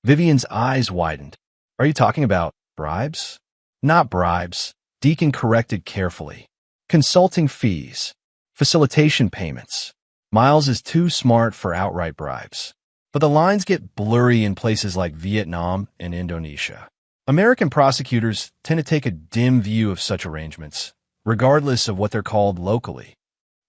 Vivian's eyes widened. Are you talking about bribes? Not bribes, Deacon corrected carefully. Consulting fees. Facilitation payments. Miles is too smart for outright bribes. But the lines get blurry in places like Vietnam and Indonesia. American prosecutors tend to take a dim view of such arrangements, regardless of what they're called locally.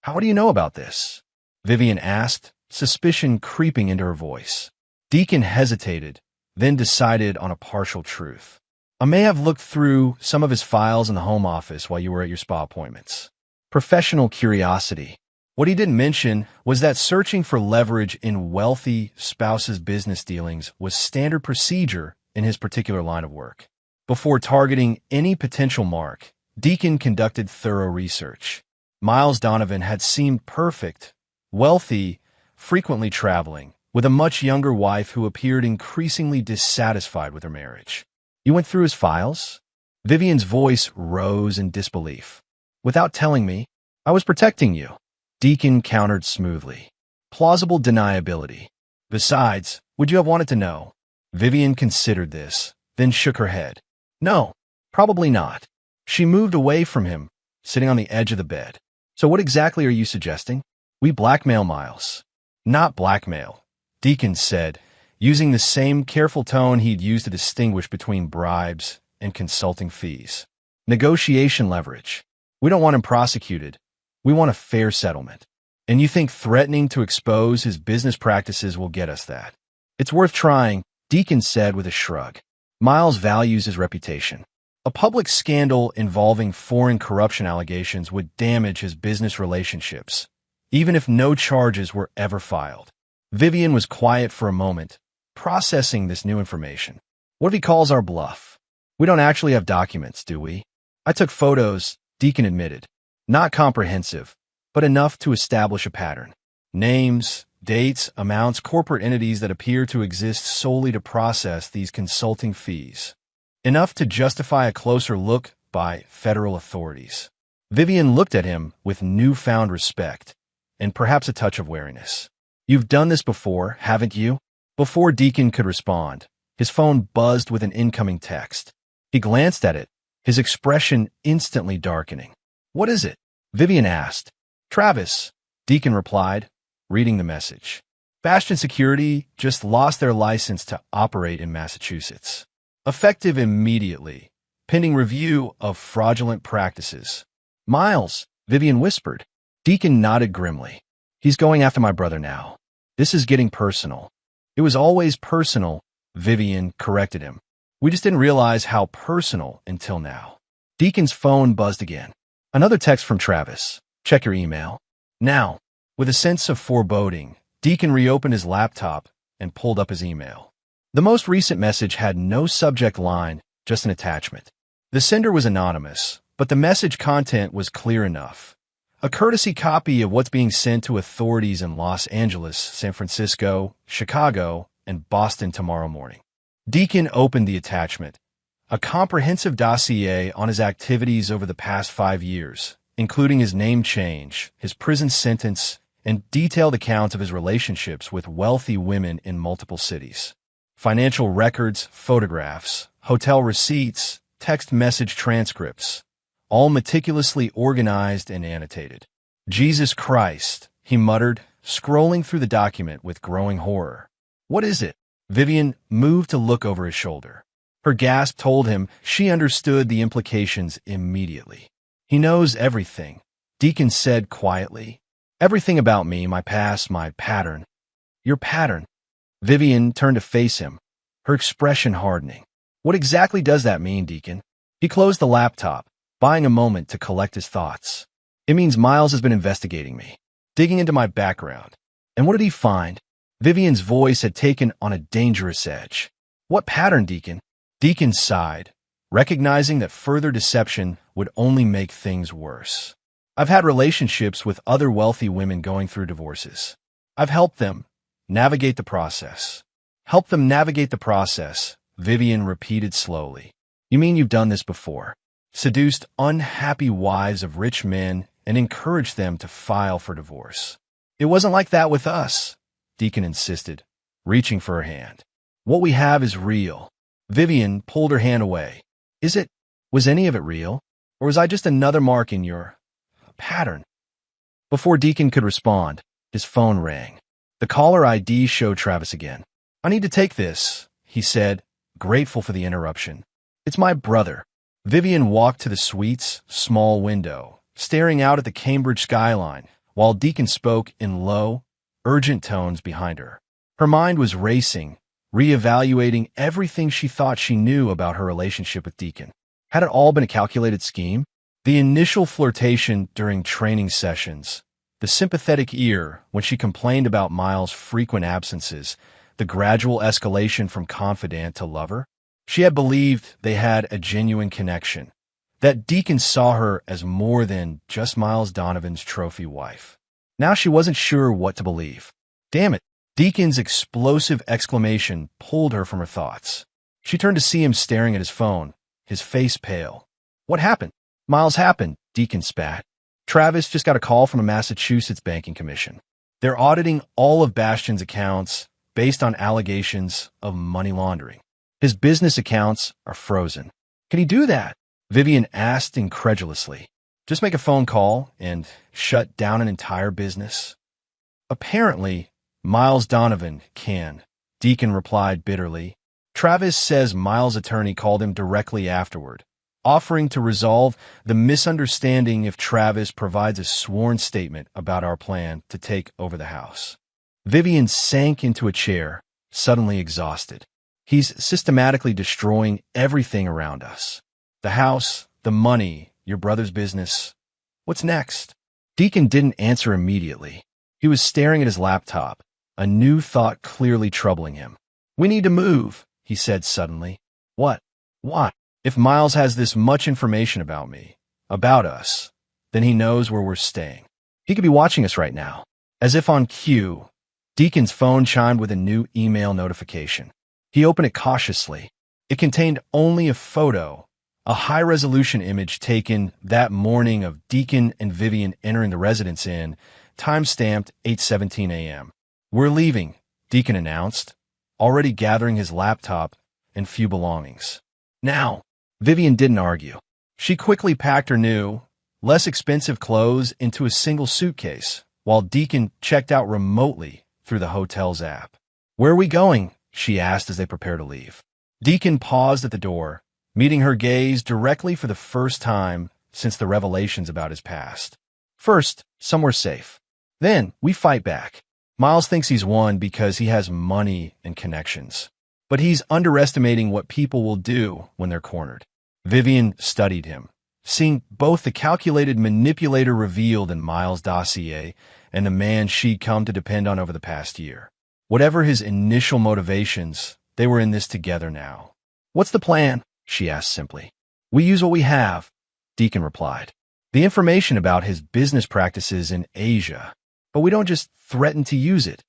How do you know about this? Vivian asked, suspicion creeping into her voice. Deacon hesitated, then decided on a partial truth. I may have looked through some of his files in the home office while you were at your spa appointments. Professional curiosity. What he didn't mention was that searching for leverage in wealthy spouses' business dealings was standard procedure in his particular line of work. Before targeting any potential mark, Deacon conducted thorough research. Miles Donovan had seemed perfect, wealthy, frequently traveling, with a much younger wife who appeared increasingly dissatisfied with her marriage. You went through his files? Vivian's voice rose in disbelief. Without telling me, I was protecting you. Deacon countered smoothly. Plausible deniability. Besides, would you have wanted to know? Vivian considered this, then shook her head. No, probably not. She moved away from him, sitting on the edge of the bed. So what exactly are you suggesting? We blackmail Miles. Not blackmail, Deacon said, using the same careful tone he'd used to distinguish between bribes and consulting fees. Negotiation leverage. We don't want him prosecuted. We want a fair settlement. And you think threatening to expose his business practices will get us that? It's worth trying, Deacon said with a shrug. Miles values his reputation. A public scandal involving foreign corruption allegations would damage his business relationships, even if no charges were ever filed. Vivian was quiet for a moment, processing this new information. What if he calls our bluff? We don't actually have documents, do we? I took photos, Deacon admitted. Not comprehensive, but enough to establish a pattern. Names, dates, amounts, corporate entities that appear to exist solely to process these consulting fees. Enough to justify a closer look by federal authorities. Vivian looked at him with newfound respect and perhaps a touch of wariness. "You've done this before, haven't you?" Before Deacon could respond, his phone buzzed with an incoming text. He glanced at it, his expression instantly darkening. "What is it?" Vivian asked. "Travis," Deacon replied, reading the message. "Bastion Security just lost their license to operate in Massachusetts. Effective immediately, pending review of fraudulent practices." "Miles," Vivian whispered. Deacon nodded grimly. "He's going after my brother now. This is getting personal." "It was always personal," Vivian corrected him. "We just didn't realize how personal until now." Deacon's phone buzzed again. Another text from Travis. "Check your email." Now, with a sense of foreboding, Deacon reopened his laptop and pulled up his email. The most recent message had no subject line, just an attachment. The sender was anonymous, but the message content was clear enough. A courtesy copy of what's being sent to authorities in Los Angeles, San Francisco, Chicago, and Boston tomorrow morning. Deacon opened the attachment. A comprehensive dossier on his activities over the past 5 years, including his name change, his prison sentence, and detailed accounts of his relationships with wealthy women in multiple cities. Financial records, photographs, hotel receipts, text message transcripts, all meticulously organized and annotated. "Jesus Christ," he muttered, scrolling through the document with growing horror. "What is it?" Vivian moved to look over his shoulder. Her gasp told him she understood the implications immediately. "He knows everything," Deacon said quietly. "Everything about me, my past, my pattern." "Your pattern?" Vivian turned to face him, her expression hardening. "What exactly does that mean, Deacon?" He closed the laptop, buying a moment to collect his thoughts. "It means Miles has been investigating me, digging into my background." "And what did he find?" Vivian's voice had taken on a dangerous edge. "What pattern, Deacon?" Deacon sighed, recognizing that further deception would only make things worse. "I've had relationships with other wealthy women going through divorces. I've helped them navigate the process." "Help them navigate the process," Vivian repeated slowly. "You mean you've done this before? Seduced unhappy wives of rich men and encouraged them to file for divorce." "It wasn't like that with us," Deacon insisted, reaching for her hand. "What we have is real." Vivian pulled her hand away. "Is it? Was any of it real? Or was I just another mark in your pattern?" Before Deacon could respond, his phone rang. The caller ID showed Travis again. "I need to take this," he said, grateful for the interruption. "It's my brother." Vivian walked to the suite's small window, staring out at the Cambridge skyline, while Deacon spoke in low, urgent tones behind her. Her mind was racing, reevaluating everything she thought she knew about her relationship with Deacon. Had it all been a calculated scheme? The initial flirtation during training sessions, the sympathetic ear when she complained about Miles' frequent absences, the gradual escalation from confidant to lover? She had believed they had a genuine connection, that Deacon saw her as more than just Miles Donovan's trophy wife. Now she wasn't sure what to believe. Damn it! Deacon's explosive exclamation pulled her from her thoughts. She turned to see him staring at his phone, his face pale. "What happened?" "Miles happened," Deacon spat. "Travis just got a call from a Massachusetts banking commission. They're auditing all of Bastion's accounts based on allegations of money laundering. His business accounts are frozen." "Can he do that?" Vivian asked incredulously. "Just make a phone call and shut down an entire business?" "Apparently, Miles Donovan can," Deacon replied bitterly. "Travis says Miles' attorney called him directly afterward, offering to resolve the misunderstanding if Travis provides a sworn statement about our plan to take over the house." Vivian sank into a chair, suddenly exhausted. "He's systematically destroying everything around us. The house, the money, your brother's business. What's next?" Deacon didn't answer immediately. He was staring at his laptop, a new thought clearly troubling him. "We need to move," he said suddenly. "What? Why?" "If Miles has this much information about me, about us, then he knows where we're staying. He could be watching us right now." As if on cue, Deacon's phone chimed with a new email notification. He opened it cautiously. It contained only a photo, a high-resolution image taken that morning of Deacon and Vivian entering the residence inn, time-stamped 8:17 a.m. "We're leaving," Deacon announced, already gathering his laptop and few belongings. "Now." Vivian didn't argue. She quickly packed her new, less expensive clothes into a single suitcase, while Deacon checked out remotely through the hotel's app. "Where are we going?" she asked as they prepared to leave. Deacon paused at the door, meeting her gaze directly for the first time since the revelations about his past. "First, somewhere safe. Then, we fight back." Miles thinks he's won because he has money and connections. But he's underestimating what people will do when they're cornered. Vivian studied him, seeing both the calculated manipulator revealed in Miles' dossier and the man she'd come to depend on over the past year. Whatever his initial motivations, they were in this together now. "What's the plan?" she asked simply. "We use what we have," Deacon replied. "The information about his business practices in Asia. But we don't just threaten to use it.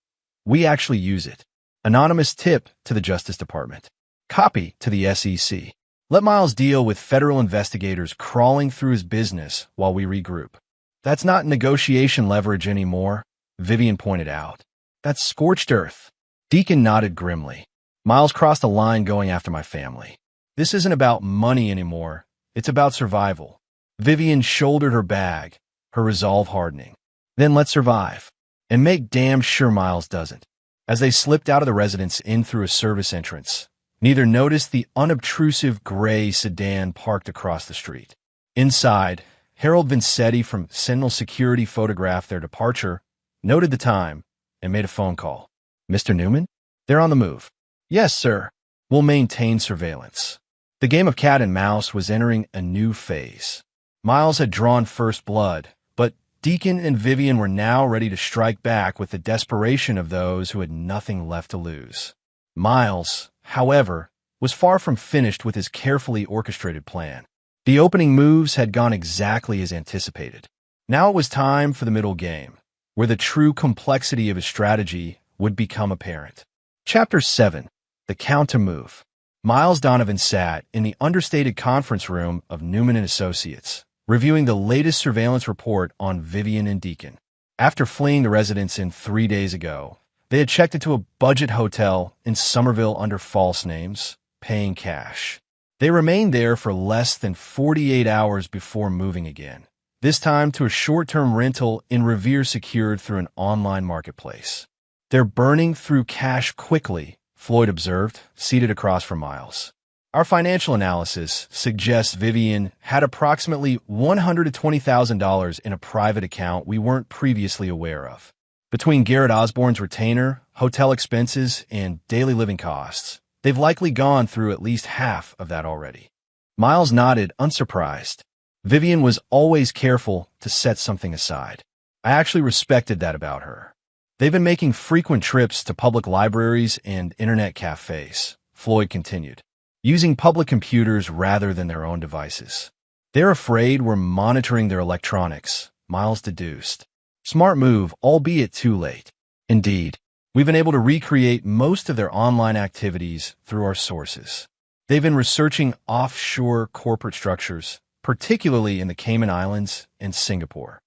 We actually use it. Anonymous tip to the Justice Department. Copy to the SEC. Let Miles deal with federal investigators crawling through his business while we regroup." "That's not negotiation leverage anymore," Vivian pointed out. "That's scorched earth." Deacon nodded grimly. "Miles crossed a line going after my family. This isn't about money anymore. It's about survival." Vivian shouldered her bag, her resolve hardening. "Then let's survive. And make damn sure Miles doesn't." As they slipped out of the residence inn through a service entrance, neither noticed the unobtrusive gray sedan parked across the street. Inside, Harold Vincetti from Sentinel Security photographed their departure, noted the time, and made a phone call. "Mr. Newman? They're on the move." "Yes, sir. We'll maintain surveillance." The game of cat and mouse was entering a new phase. Miles had drawn first blood, but Deacon and Vivian were now ready to strike back with the desperation of those who had nothing left to lose. Miles, however, was far from finished with his carefully orchestrated plan. The opening moves had gone exactly as anticipated. Now it was time for the middle game, where the true complexity of his strategy would become apparent. Chapter 7. The Counter-Move. Miles Donovan sat in the understated conference room of Newman & Associates, reviewing the latest surveillance report on Vivian and Deacon. After fleeing the residence in 3 days ago, they had checked into a budget hotel in Somerville under false names, paying cash. They remained there for less than 48 hours before moving again, this time to a short-term rental in Revere secured through an online marketplace. "They're burning through cash quickly," Floyd observed, seated across from Miles. "Our financial analysis suggests Vivian had approximately $120,000 in a private account we weren't previously aware of. Between Garrett Osborne's retainer, hotel expenses, and daily living costs, they've likely gone through at least half of that already." Miles nodded, unsurprised. Vivian was always careful to set something aside. "I actually respected that about her. They've been making frequent trips to public libraries and internet cafes," Floyd continued, "using public computers rather than their own devices. They're afraid we're monitoring their electronics," Miles deduced. "Smart move, albeit too late. Indeed, we've been able to recreate most of their online activities through our sources. They've been researching offshore corporate structures, particularly in the Cayman Islands and Singapore."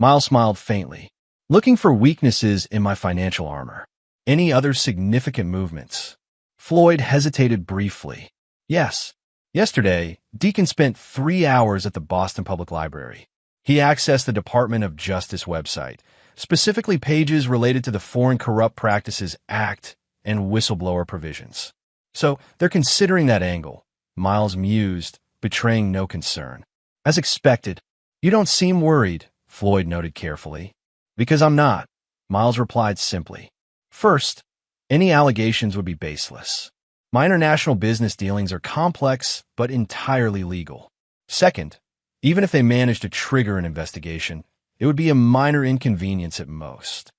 Miles smiled faintly. "Looking for weaknesses in my financial armor. Any other significant movements?" Floyd hesitated briefly. "Yes. Yesterday, Deacon spent 3 hours at the Boston Public Library. He accessed the Department of Justice website, specifically pages related to the Foreign Corrupt Practices Act and whistleblower provisions. So they're considering that angle," Miles mused, betraying no concern. "As expected. You don't seem worried," Floyd noted carefully. "Because I'm not," Miles replied simply. "First, any allegations would be baseless. My international business dealings are complex but entirely legal. Second, even if they managed to trigger an investigation, it would be a minor inconvenience at most.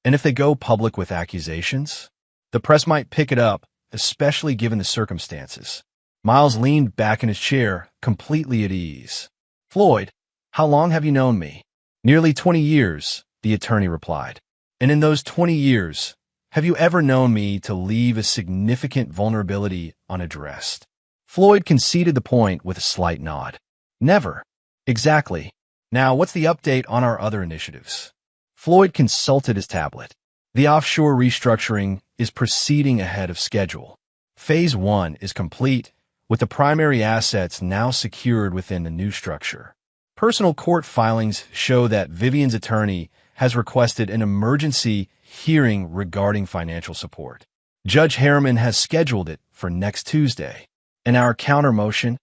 And if they go public with accusations, the press might pick it up, especially given the circumstances." Miles leaned back in his chair, completely at ease. "Floyd, how long have you known me?" "Nearly 20 years, the attorney replied. "And in those 20 years, Have you ever known me to leave a significant vulnerability unaddressed? Floyd conceded the point with a slight nod. Never. Exactly. Now, what's the update on our other initiatives? Floyd consulted his tablet. The offshore restructuring is proceeding ahead of schedule. Phase 1 is complete, with the primary assets now secured within the new structure. Personal court filings show that Vivian's attorney has requested an emergency hearing regarding financial support. Judge Harriman has scheduled it for next Tuesday. And our counter motion,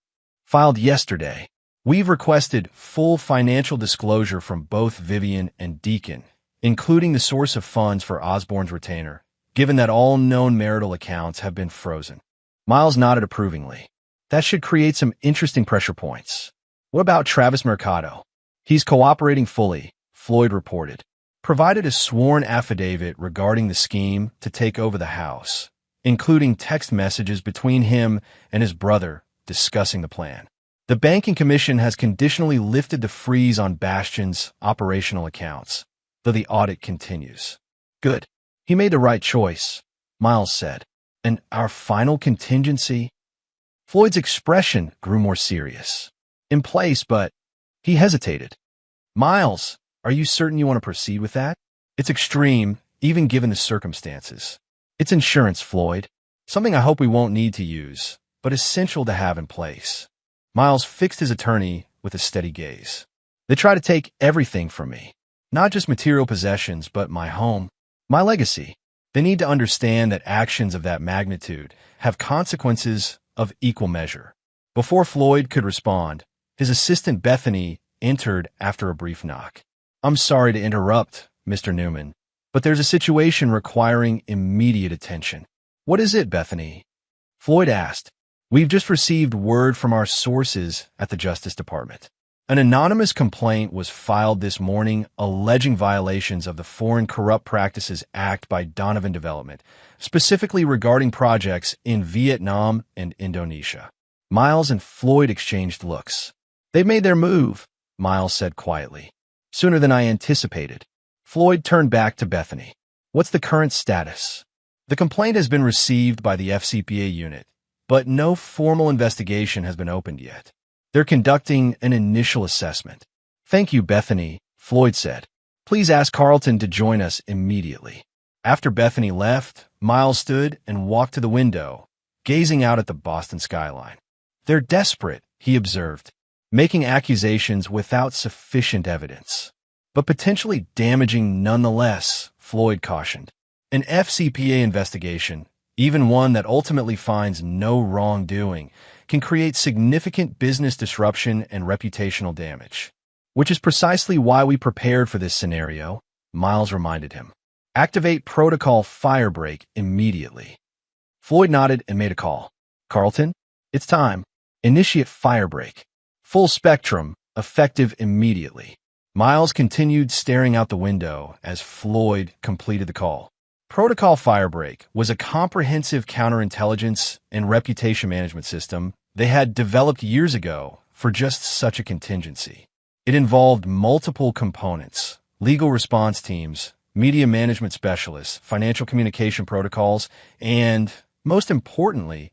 filed yesterday, we've requested full financial disclosure from both Vivian and Deacon, including the source of funds for Osborne's retainer, given that all known marital accounts have been frozen. Miles nodded approvingly. That should create some interesting pressure points. What about Travis Mercado? He's cooperating fully, Floyd reported. Provided a sworn affidavit regarding the scheme to take over the house, including text messages between him and his brother discussing the plan. The Banking Commission has conditionally lifted the freeze on Bastion's operational accounts, though the audit continues. Good. He made the right choice, Miles said. And our final contingency? Floyd's expression grew more serious. In place, but he hesitated. Miles, are you certain you want to proceed with that? It's extreme, even given the circumstances. It's insurance, Floyd. Something I hope we won't need to use, but essential to have in place. Miles fixed his attorney with a steady gaze. They try to take everything from me. Not just material possessions, but my home, my legacy. They need to understand that actions of that magnitude have consequences of equal measure. Before Floyd could respond, his assistant Bethany entered after a brief knock. I'm sorry to interrupt, Mr. Newman, but there's a situation requiring immediate attention. What is it, Bethany? Floyd asked. We've just received word from our sources at the Justice Department. An anonymous complaint was filed this morning alleging violations of the Foreign Corrupt Practices Act by Donovan Development, specifically regarding projects in Vietnam and Indonesia. Miles and Floyd exchanged looks. They've made their move, Miles said quietly. Sooner than I anticipated. Floyd turned back to Bethany. What's the current status? The complaint has been received by the FCPA unit, but no formal investigation has been opened yet. They're conducting an initial assessment. Thank you, Bethany, Floyd said. Please ask Carlton to join us immediately. After Bethany left, Miles stood and walked to the window, gazing out at the Boston skyline. They're desperate, he observed, making accusations without sufficient evidence. But potentially damaging nonetheless, Floyd cautioned. An FCPA investigation, even one that ultimately finds no wrongdoing, can create significant business disruption and reputational damage. Which is precisely why we prepared for this scenario, Miles reminded him. Activate Protocol Firebreak immediately. Floyd nodded and made a call. Carlton, it's time. Initiate Firebreak. Full spectrum, effective immediately. Miles continued staring out the window as Floyd completed the call. Protocol Firebreak was a comprehensive counterintelligence and reputation management system they had developed years ago for just such a contingency. It involved multiple components: legal response teams, media management specialists, financial communication protocols, and, most importantly,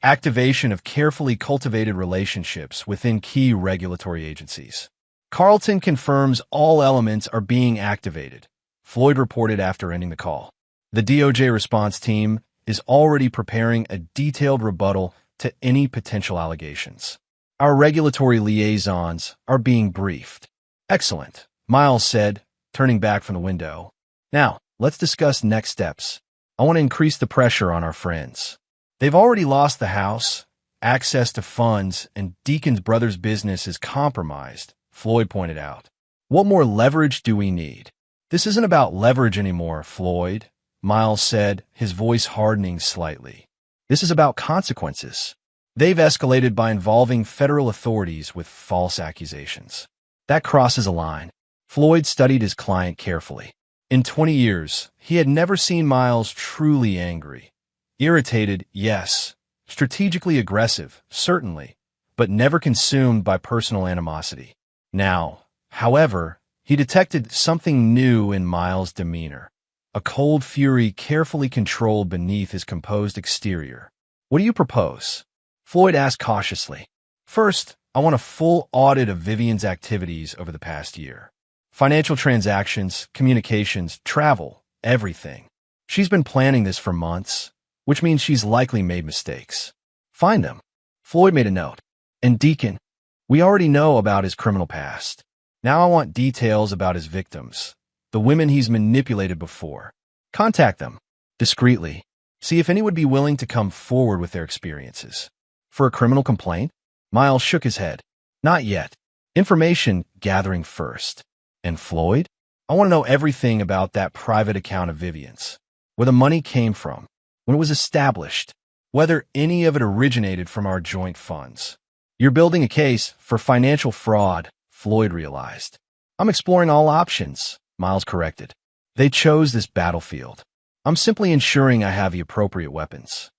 activation of carefully cultivated relationships within key regulatory agencies. Carlton confirms all elements are being activated, Floyd reported after ending the call. The DOJ response team is already preparing a detailed rebuttal to any potential allegations. Our regulatory liaisons are being briefed. Excellent, Miles said, turning back from the window. Now, let's discuss next steps. I want to increase the pressure on our friends. They've already lost the house, access to funds, and Deacon's brother's business is compromised, Floyd pointed out. What more leverage do we need? This isn't about leverage anymore, Floyd, Miles said, his voice hardening slightly. This is about consequences. They've escalated by involving federal authorities with false accusations. That crosses a line. Floyd studied his client carefully. In 20 years, he had never seen Miles truly angry. Irritated, yes. Strategically aggressive, certainly, but never consumed by personal animosity. Now, however, he detected something new in Miles' demeanor. a cold fury carefully controlled beneath his composed exterior. "What do you propose?" Floyd asked cautiously. "First, I want a full audit of Vivian's activities over the past year. Financial transactions, communications, travel, everything. She's been planning this for months, which means she's likely made mistakes. Find them." Floyd made a note. "And Deacon, we already know about his criminal past. Now I want details about his victims, the women he's manipulated before. Contact them, discreetly. See if any would be willing to come forward with their experiences." "For a criminal complaint?" Miles shook his head. "Not yet. Information gathering first." "And Floyd? I want to know everything about that private account of Vivian's. Where the money came from, when it was established, whether any of it originated from our joint funds." "You're building a case for financial fraud," Floyd realized. "I'm exploring all options," Miles corrected. "They chose this battlefield. I'm simply ensuring I have the appropriate weapons."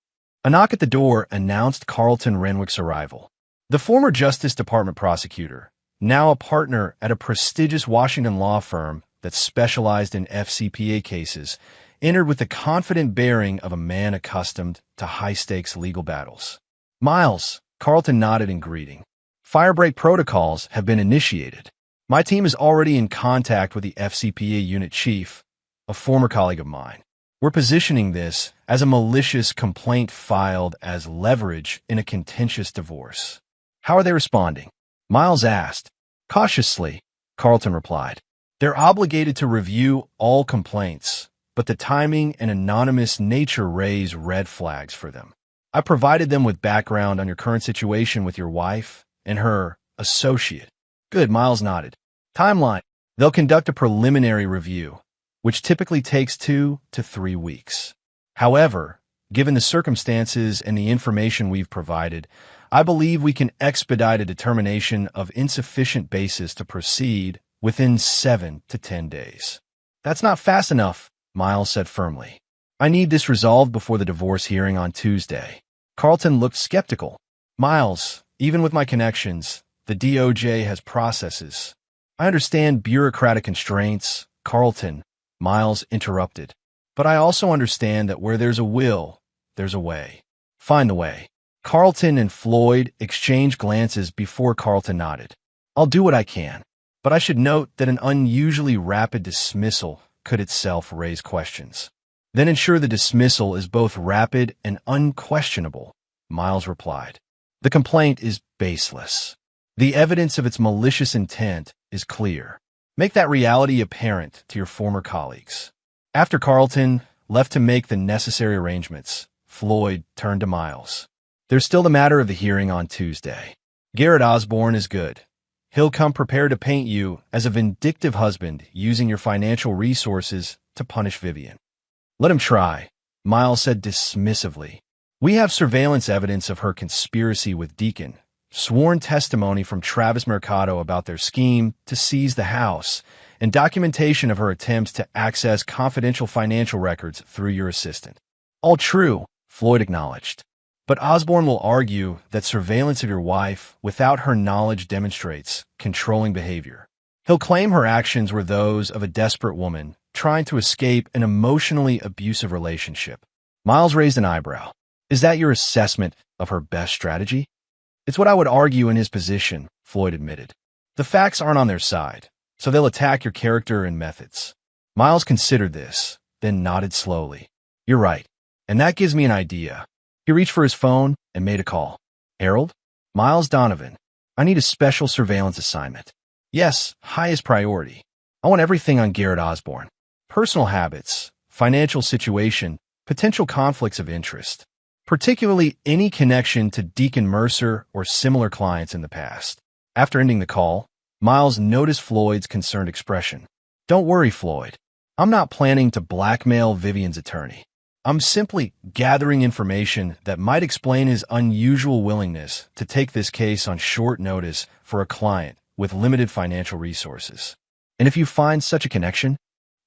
A knock at the door announced Carlton Renwick's arrival. The former Justice Department prosecutor, now a partner at a prestigious Washington law firm that specialized in FCPA cases, entered with the confident bearing of a man accustomed to high-stakes legal battles. "Miles," Carlton nodded in greeting. "Firebreak protocols have been initiated. My team is already in contact with the FCPA unit chief, a former colleague of mine. We're positioning this as a malicious complaint filed as leverage in a contentious divorce." "How are they responding?" Miles asked. "Cautiously," Carlton replied. "They're obligated to review all complaints, but the timing and anonymous nature raise red flags for them. I provided them with background on your current situation with your wife and her associate." "Good," Miles nodded. "Timeline. They'll conduct a preliminary review, which typically takes 2 to 3 weeks. However, given the circumstances and the information we've provided, I believe we can expedite a determination of insufficient basis to proceed within 7 to 10 days. "That's not fast enough," Miles said firmly. "I need this resolved before the divorce hearing on Tuesday." Carlton looked skeptical. "Miles, even with my connections, the DOJ has processes." "I understand bureaucratic constraints, Carlton," Miles interrupted. "But I also understand that where there's a will, there's a way. Find the way." Carlton and Floyd exchanged glances before Carlton nodded. "I'll do what I can, but I should note that an unusually rapid dismissal could itself raise questions." "Then ensure the dismissal is both rapid and unquestionable," Miles replied. "The complaint is baseless. The evidence of its malicious intent is clear. Make that reality apparent to your former colleagues." After Carlton left to make the necessary arrangements, Floyd turned to Miles. "There's still the matter of the hearing on Tuesday. Garrett Osborne is good. He'll come prepared to paint you as a vindictive husband using your financial resources to punish Vivian." "Let him try," Miles said dismissively. "We have surveillance evidence of her conspiracy with Deacon, sworn testimony from Travis Mercado about their scheme to seize the house, and documentation of her attempts to access confidential financial records through your assistant." "All true," Floyd acknowledged. "But Osborne will argue that surveillance of your wife without her knowledge demonstrates controlling behavior. He'll claim her actions were those of a desperate woman trying to escape an emotionally abusive relationship." Miles raised an eyebrow. "Is that your assessment of her best strategy?" "It's what I would argue in his position," Floyd admitted. "The facts aren't on their side, so they'll attack your character and methods." Miles considered this, then nodded slowly. "You're right, and that gives me an idea." He reached for his phone and made a call. "Harold? Miles Donovan. I need a special surveillance assignment." "Yes, highest priority. I want everything on Garrett Osborne. Personal habits, financial situation, potential conflicts of interest. Particularly any connection to Deacon Mercer or similar clients in the past." After ending the call, Miles noticed Floyd's concerned expression. "Don't worry, Floyd. I'm not planning to blackmail Vivian's attorney. I'm simply gathering information that might explain his unusual willingness to take this case on short notice for a client with limited financial resources. And if you find such a connection,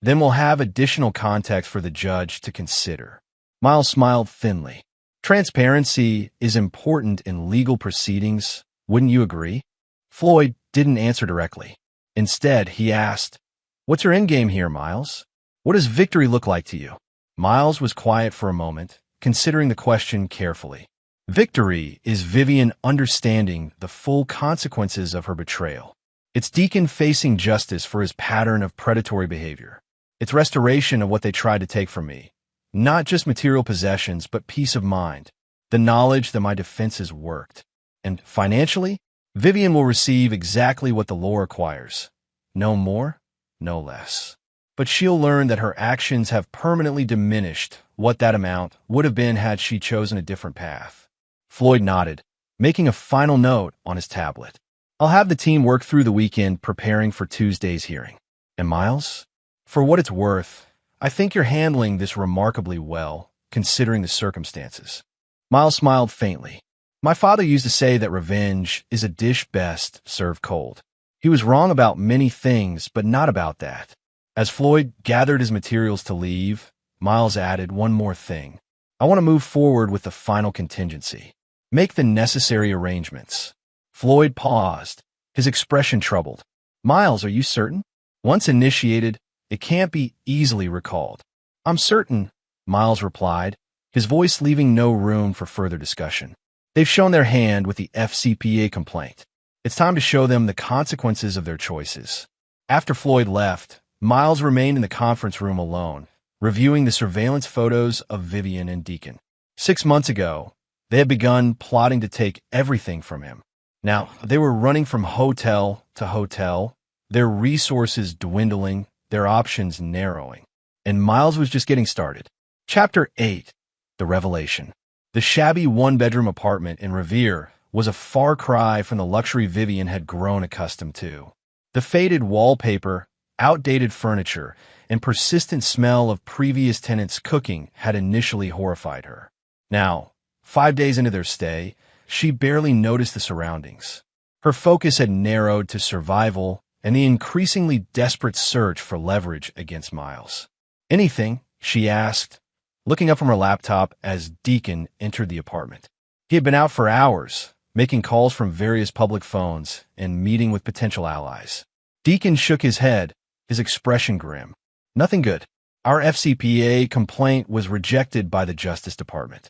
then we'll have additional context for the judge to consider." Miles smiled thinly. "Transparency is important in legal proceedings, wouldn't you agree?" Floyd didn't answer directly. Instead, he asked, "What's your endgame here, Miles?" What does victory look like to you? Miles was quiet for a moment, considering the question carefully. Victory is Vivian understanding the full consequences of her betrayal. It's Deacon facing justice for his pattern of predatory behavior. It's restoration of what they tried to take from me. Not just material possessions, but peace of mind. The knowledge that my defenses worked. And financially, Vivian will receive exactly what the law requires. No more, no less. But she'll learn that her actions have permanently diminished what that amount would have been had she chosen a different path. Floyd nodded, making a final note on his tablet. I'll have the team work through the weekend preparing for Tuesday's hearing. And Miles? For what it's worth, I think you're handling this remarkably well, considering the circumstances. Miles smiled faintly. My father used to say that revenge is a dish best served cold. He was wrong about many things, but not about that. As Floyd gathered his materials to leave, Miles added one more thing. I want to move forward with the final contingency. Make the necessary arrangements. Floyd paused, his expression troubled. Miles, are you certain? Once initiated, it can't be easily recalled. I'm certain, Miles replied, his voice leaving no room for further discussion. They've shown their hand with the FCPA complaint. It's time to show them the consequences of their choices. After Floyd left, Miles remained in the conference room alone, reviewing the surveillance photos of Vivian and Deacon. 6 months ago, they had begun plotting to take everything from him. Now, they were running from hotel to hotel, their resources dwindling, their options narrowing. And Miles was just getting started. Chapter 8. The Revelation. The shabby one-bedroom apartment in Revere was a far cry from the luxury Vivian had grown accustomed to. The faded wallpaper, outdated furniture, and persistent smell of previous tenants' cooking had initially horrified her. Now, 5 days into their stay, she barely noticed the surroundings. Her focus had narrowed to survival and the increasingly desperate search for leverage against Miles. Anything? She asked, looking up from her laptop as Deacon entered the apartment. He had been out for hours, making calls from various public phones and meeting with potential allies. Deacon shook his head, his expression grim. Nothing good. Our FCPA complaint was rejected by the Justice Department.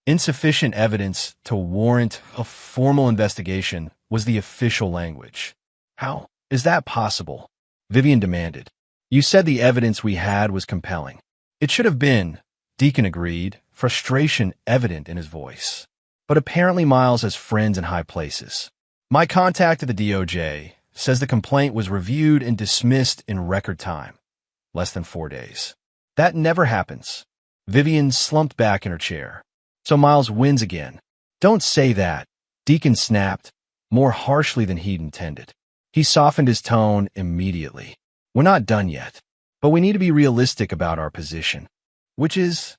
Insufficient evidence to warrant a formal investigation was the official language. How is that possible? Vivian demanded. You said the evidence we had was compelling. It should have been, Deacon agreed, frustration evident in his voice. But apparently Miles has friends in high places. My contact at the DOJ says the complaint was reviewed and dismissed in record time. Less than 4 days. That never happens. Vivian slumped back in her chair. So Miles wins again. Don't say that, Deacon snapped, more harshly than he'd intended. He softened his tone immediately. We're not done yet, but we need to be realistic about our position. Which is?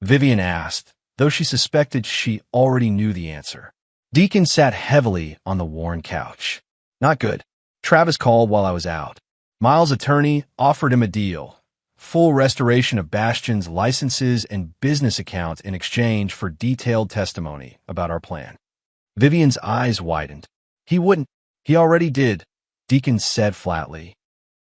Vivian asked, though she suspected she already knew the answer. Deacon sat heavily on the worn couch. Not good. Travis called while I was out. Miles' attorney offered him a deal. Full restoration of Bastion's licenses and business accounts in exchange for detailed testimony about our plan. Vivian's eyes widened. He wouldn't. He already did, Deacon said flatly.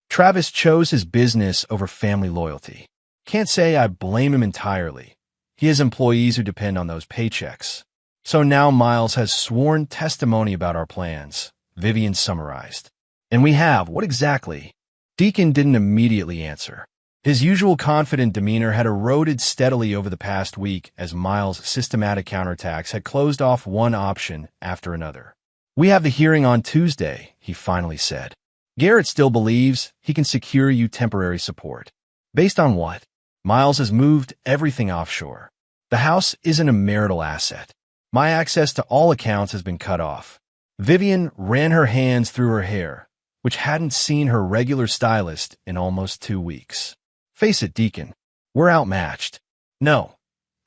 Travis chose his business over family loyalty. Can't say I blame him entirely. He has employees who depend on those paychecks. So now Miles has sworn testimony about our plans, Vivian summarized. And we have, what exactly? Deacon didn't immediately answer. His usual confident demeanor had eroded steadily over the past week as Miles' systematic counterattacks had closed off one option after another. We have the hearing on Tuesday, he finally said. Garrett still believes he can secure you temporary support. Based on what? Miles has moved everything offshore. The house isn't a marital asset. My access to all accounts has been cut off. Vivian ran her hands through her hair, which hadn't seen her regular stylist in almost 2 weeks. Face it, Deacon. We're outmatched. No,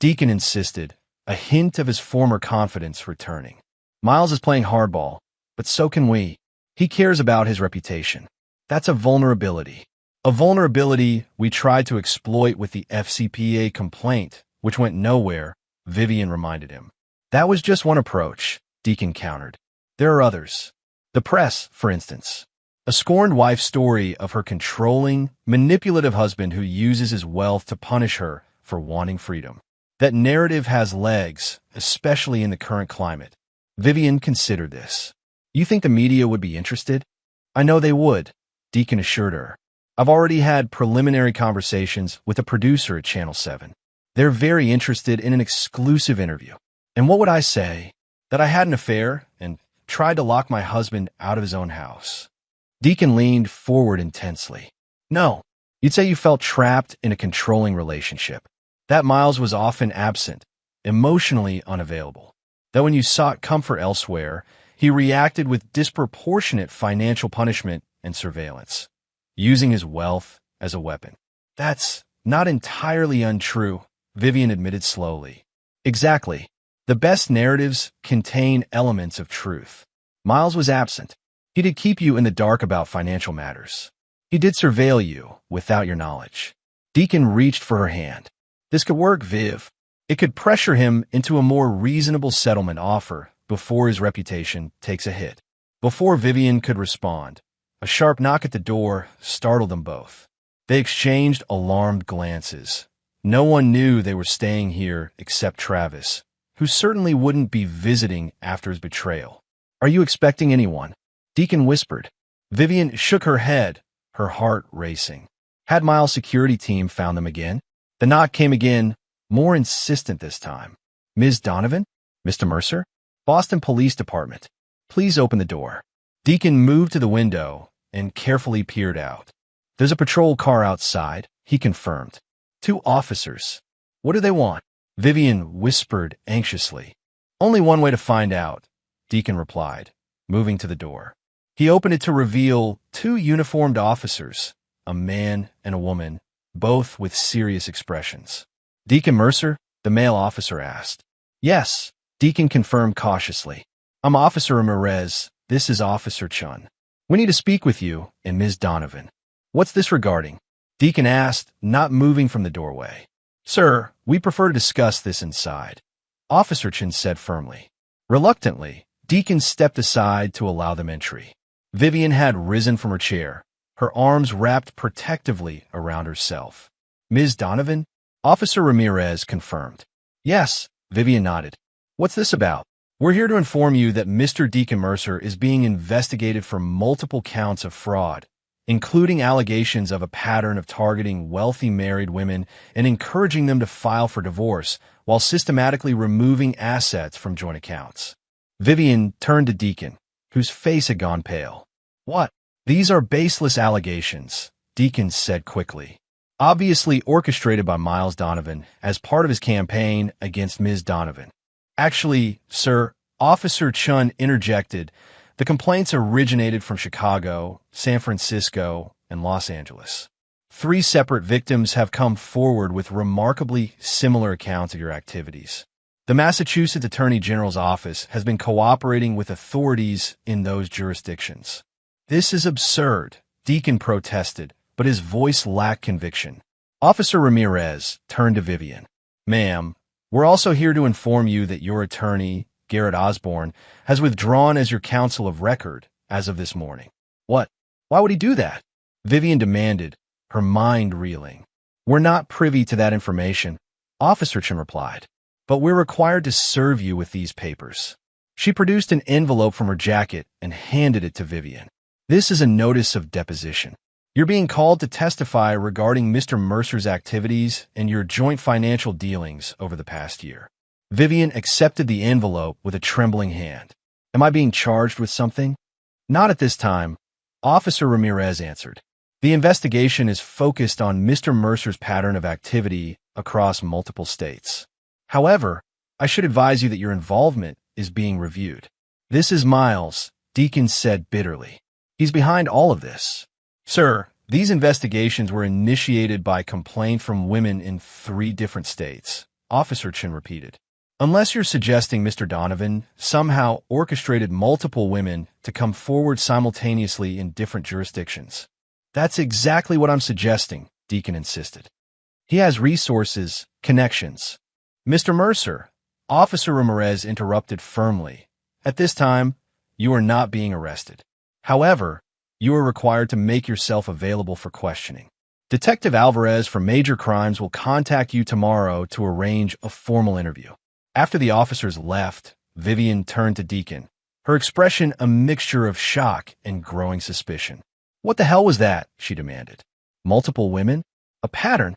Deacon insisted, a hint of his former confidence returning. Miles is playing hardball, but so can we. He cares about his reputation. That's a vulnerability. A vulnerability we tried to exploit with the FCPA complaint, which went nowhere, Vivian reminded him. That was just one approach, Deacon countered. There are others. The press, for instance. A scorned wife's story of her controlling, manipulative husband who uses his wealth to punish her for wanting freedom. That narrative has legs, especially in the current climate. Vivian considered this. You think the media would be interested? I know they would, Deacon assured her. I've already had preliminary conversations with a producer at Channel 7. They're very interested in an exclusive interview. And what would I say? That I had an affair and tried to lock my husband out of his own house. Deacon leaned forward intensely. No, you'd say you felt trapped in a controlling relationship. That Miles was often absent, emotionally unavailable. That when you sought comfort elsewhere, he reacted with disproportionate financial punishment and surveillance, using his wealth as a weapon. That's not entirely untrue, Vivian admitted slowly. Exactly. The best narratives contain elements of truth. Miles was absent. He did keep you in the dark about financial matters. He did surveil you without your knowledge. Deacon reached for her hand. This could work, Viv. It could pressure him into a more reasonable settlement offer before his reputation takes a hit. Before Vivian could respond, a sharp knock at the door startled them both. They exchanged alarmed glances. No one knew they were staying here except Travis, who certainly wouldn't be visiting after his betrayal. Are you expecting anyone? Deacon whispered. Vivian shook her head, her heart racing. Had Miles' security team found them again? The knock came again, more insistent this time. Ms. Donovan? Mr. Mercer? Boston Police Department. Please open the door. Deacon moved to the window and carefully peered out. There's a patrol car outside, he confirmed. 2 officers. What do they want? Vivian whispered anxiously. Only one way to find out, Deacon replied, moving to the door. He opened it to reveal 2 uniformed officers, a man and a woman, both with serious expressions. Deacon Mercer? The male officer asked. Yes, Deacon confirmed cautiously. I'm Officer Ramirez. This is Officer Chun. We need to speak with you and Ms. Donovan. What's this regarding? Deacon asked, not moving from the doorway. Sir, we prefer to discuss this inside, Officer Chun said firmly. Reluctantly, Deacon stepped aside to allow them entry. Vivian had risen from her chair, her arms wrapped protectively around herself. Ms. Donovan? Officer Ramirez confirmed. Yes, Vivian nodded. What's this about? We're here to inform you that Mr. Deacon Mercer is being investigated for multiple counts of fraud, including allegations of a pattern of targeting wealthy married women and encouraging them to file for divorce while systematically removing assets from joint accounts. Vivian turned to Deacon, whose face had gone pale. What? These are baseless allegations, Deacon said quickly. Obviously orchestrated by Miles Donovan as part of his campaign against Ms. Donovan. Actually, sir, Officer Chun interjected, the complaints originated from Chicago, San Francisco, and Los Angeles. 3 separate victims have come forward with remarkably similar accounts of your activities. The Massachusetts Attorney General's office has been cooperating with authorities in those jurisdictions. This is absurd, Deacon protested, but his voice lacked conviction. Officer Ramirez turned to Vivian. Ma'am, we're also here to inform you that your attorney, Garrett Osborne, has withdrawn as your counsel of record as of this morning. What? Why would he do that? Vivian demanded, her mind reeling. We're not privy to that information, Officer Chun replied, but we're required to serve you with these papers. She produced an envelope from her jacket and handed it to Vivian. This is a notice of deposition. You're being called to testify regarding Mr. Mercer's activities and your joint financial dealings over the past year. Vivian accepted the envelope with a trembling hand. Am I being charged with something? Not at this time, Officer Ramirez answered. The investigation is focused on Mr. Mercer's pattern of activity across multiple states. However, I should advise you that your involvement is being reviewed. This is Miles, Deacon said bitterly. He's behind all of this. Sir, these investigations were initiated by complaint from women in 3 different states, Officer Chun repeated. Unless you're suggesting Mr. Donovan somehow orchestrated multiple women to come forward simultaneously in different jurisdictions. That's exactly what I'm suggesting, Deacon insisted. He has resources, connections. Mr. Mercer, Officer Ramirez interrupted firmly. At this time, you are not being arrested. However, You are required to make yourself available for questioning. Detective Alvarez from Major Crimes will contact you tomorrow to arrange a formal interview. After the officers left, Vivian turned to Deacon, her expression a mixture of shock and growing suspicion. What the hell was that? She demanded. Multiple women? A pattern?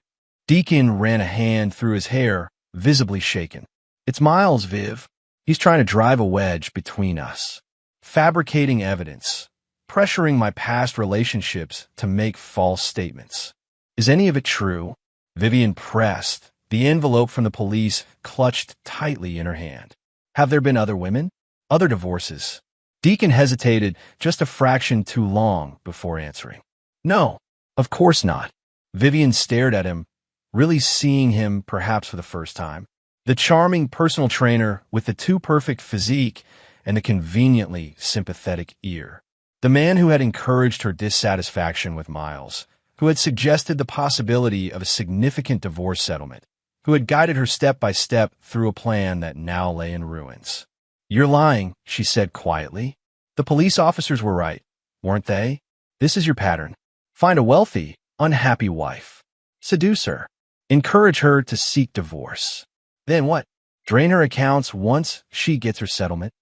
Deacon ran a hand through his hair, visibly shaken. It's Miles, Viv. He's trying to drive a wedge between us. Fabricating evidence. Pressuring my past relationships to make false statements. Is any of it true? Vivian pressed, the envelope from the police clutched tightly in her hand. Have there been other women? Other divorces? Deacon hesitated just a fraction too long before answering. No, of course not. Vivian stared at him, really seeing him perhaps for the first time. The charming personal trainer with the too-perfect physique and the conveniently sympathetic ear. The man who had encouraged her dissatisfaction with Miles, who had suggested the possibility of a significant divorce settlement, who had guided her step by step through a plan that now lay in ruins. You're lying, she said quietly. The police officers were right, weren't they? This is your pattern. Find a wealthy, unhappy wife. Seduce her. Encourage her to seek divorce. Then what? Drain her accounts once she gets her settlement?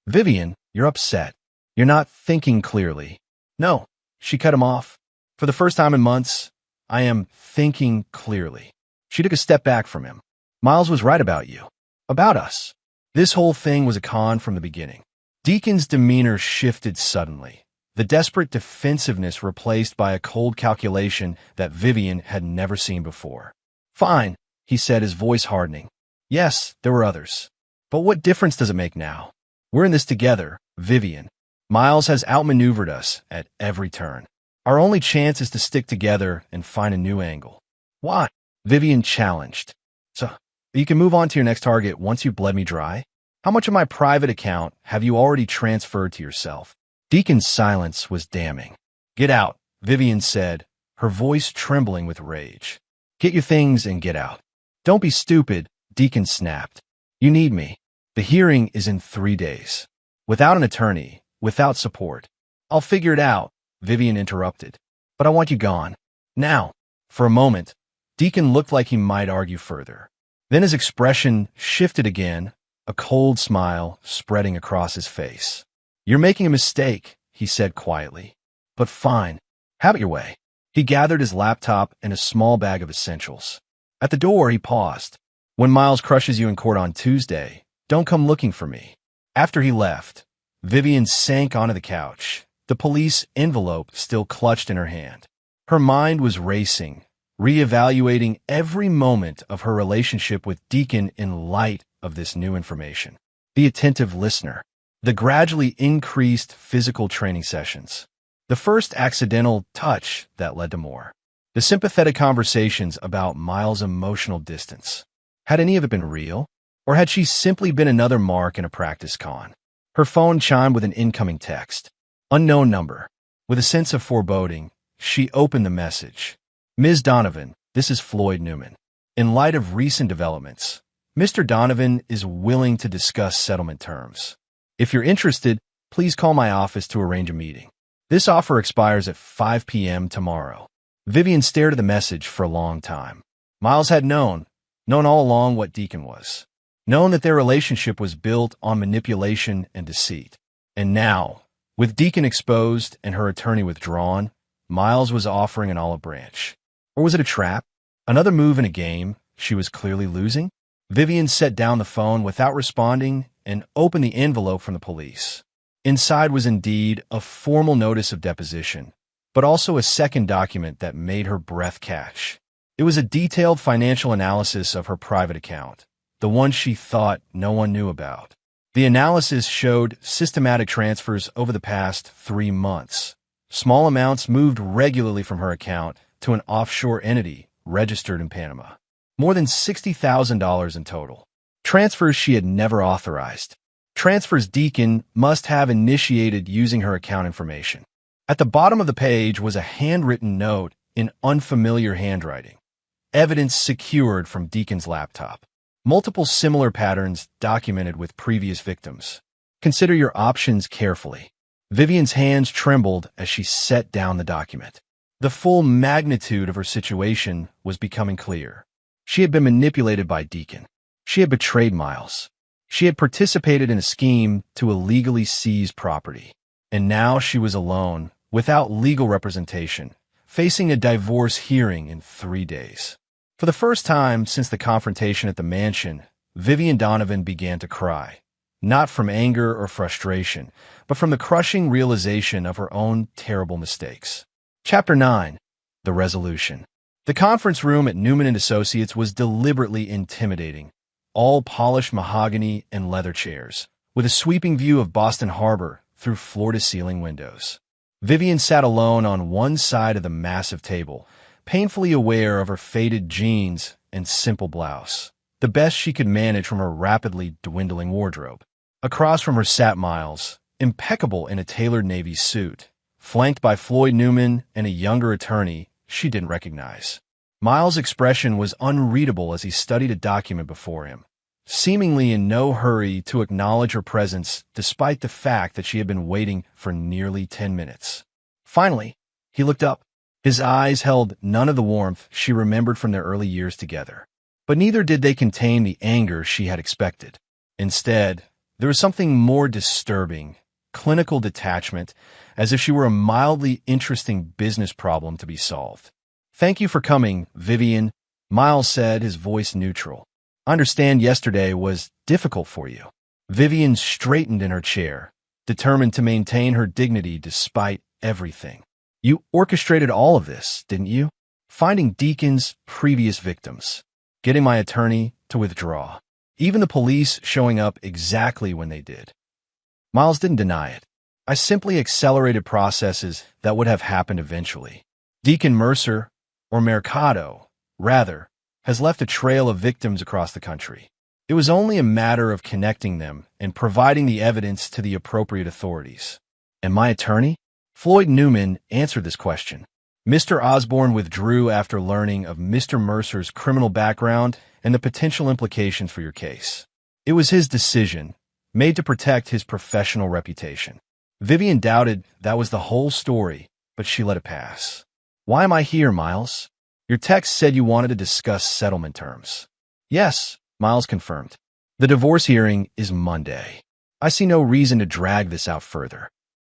Vivian, you're upset. You're not thinking clearly. No, she cut him off. For the first time in months, I am thinking clearly. She took a step back from him. Miles was right about you. About us. This whole thing was a con from the beginning. Deacon's demeanor shifted suddenly, the desperate defensiveness replaced by a cold calculation that Vivian had never seen before. Fine, he said, his voice hardening. Yes, there were others. But what difference does it make now? We're in this together, Vivian. Miles has outmaneuvered us at every turn. Our only chance is to stick together and find a new angle. Why? Vivian challenged. So, you can move on to your next target once you've bled me dry? How much of my private account have you already transferred to yourself? Deacon's silence was damning. Get out, Vivian said, her voice trembling with rage. Get your things and get out. Don't be stupid, Deacon snapped. You need me. The hearing is in 3 days. Without an attorney, without support. I'll figure it out, Vivian interrupted. But I want you gone. Now. For a moment, Deacon looked like he might argue further. Then his expression shifted again, a cold smile spreading across his face. You're making a mistake, he said quietly. But fine. Have it your way. He gathered his laptop and a small bag of essentials. At the door, he paused. When Miles crushes you in court on Tuesday, don't come looking for me. After he left, Vivian sank onto the couch, the police envelope still clutched in her hand. Her mind was racing, reevaluating every moment of her relationship with Deacon in light of this new information. The attentive listener, the gradually increased physical training sessions, the first accidental touch that led to more, the sympathetic conversations about Miles' emotional distance. Had any of it been real? Or had she simply been another mark in a practice con? Her phone chimed with an incoming text. Unknown number. With a sense of foreboding, she opened the message. Ms. Donovan, this is Floyd Newman. In light of recent developments, Mr. Donovan is willing to discuss settlement terms. If you're interested, please call my office to arrange a meeting. This offer expires at 5 p.m. tomorrow. Vivian stared at the message for a long time. Miles had known all along what Deacon was. Known that their relationship was built on manipulation and deceit. And now, with Deacon exposed and her attorney withdrawn, Miles was offering an olive branch. Or was it a trap? Another move in a game she was clearly losing? Vivian set down the phone without responding and opened the envelope from the police. Inside was indeed a formal notice of deposition, but also a second document that made her breath catch. It was a detailed financial analysis of her private account, the one she thought no one knew about. The analysis showed systematic transfers over the past 3 months. Small amounts moved regularly from her account to an offshore entity registered in Panama. More than $60,000 in total. Transfers she had never authorized. Transfers Deacon must have initiated using her account information. At the bottom of the page was a handwritten note in unfamiliar handwriting. Evidence secured from Deacon's laptop. Multiple similar patterns documented with previous victims. Consider your options carefully. Vivian's hands trembled as she set down the document. The full magnitude of her situation was becoming clear. She had been manipulated by Deacon. She had betrayed Miles. She had participated in a scheme to illegally seize property. And now she was alone, without legal representation, facing a divorce hearing in 3 days. For the first time since the confrontation at the mansion, Vivian Donovan began to cry, not from anger or frustration, but from the crushing realization of her own terrible mistakes. Chapter 9. The Resolution. The conference room at Newman & Associates was deliberately intimidating, all polished mahogany and leather chairs, with a sweeping view of Boston Harbor through floor-to-ceiling windows. Vivian sat alone on one side of the massive table, painfully aware of her faded jeans and simple blouse, the best she could manage from her rapidly dwindling wardrobe. Across from her sat Miles, impeccable in a tailored navy suit, flanked by Floyd Newman and a younger attorney she didn't recognize. Miles' expression was unreadable as he studied a document before him, seemingly in no hurry to acknowledge her presence despite the fact that she had been waiting for nearly 10 minutes. Finally, he looked up. His eyes held none of the warmth she remembered from their early years together, but neither did they contain the anger she had expected. Instead, there was something more disturbing, clinical detachment, as if she were a mildly interesting business problem to be solved. "Thank you for coming, Vivian," Miles said, his voice neutral. "I understand yesterday was difficult for you." Vivian straightened in her chair, determined to maintain her dignity despite everything. "You orchestrated all of this, didn't you? Finding Deacon's previous victims, getting my attorney to withdraw, even the police showing up exactly when they did." Miles didn't deny it. "I simply accelerated processes that would have happened eventually. Deacon Mercer, or Mercado, rather, has left a trail of victims across the country. It was only a matter of connecting them and providing the evidence to the appropriate authorities." "And my attorney?" Floyd Newman answered this question. "Mr. Osborne withdrew after learning of Mr. Mercer's criminal background and the potential implications for your case. It was his decision, made to protect his professional reputation." Vivian doubted that was the whole story, but she let it pass. "Why am I here, Miles? Your text said you wanted to discuss settlement terms." "Yes," Miles confirmed. "The divorce hearing is Monday. I see no reason to drag this out further."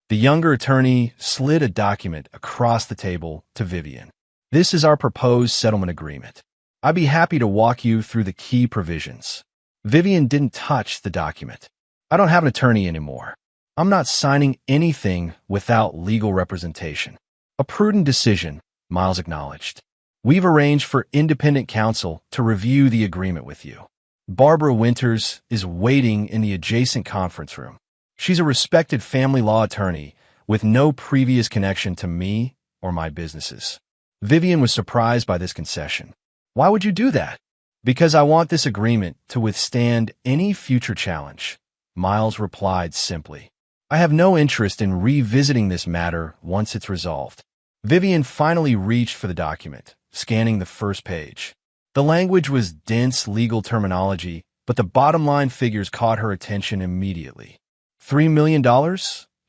The younger attorney slid a document across the table to Vivian. "This is our proposed settlement agreement. I'd be happy to walk you through the key provisions." Vivian didn't touch the document. "I don't have an attorney anymore. I'm not signing anything without legal representation." "A prudent decision," Miles acknowledged. "We've arranged for independent counsel to review the agreement with you. Barbara Winters is waiting in the adjacent conference room. She's a respected family law attorney with no previous connection to me or my businesses." Vivian was surprised by this concession. "Why would you do that?" "Because I want this agreement to withstand any future challenge," Miles replied simply. "I have no interest in revisiting this matter once it's resolved." Vivian finally reached for the document, scanning the first page. The language was dense legal terminology, but the bottom-line figures caught her attention immediately. $3 million?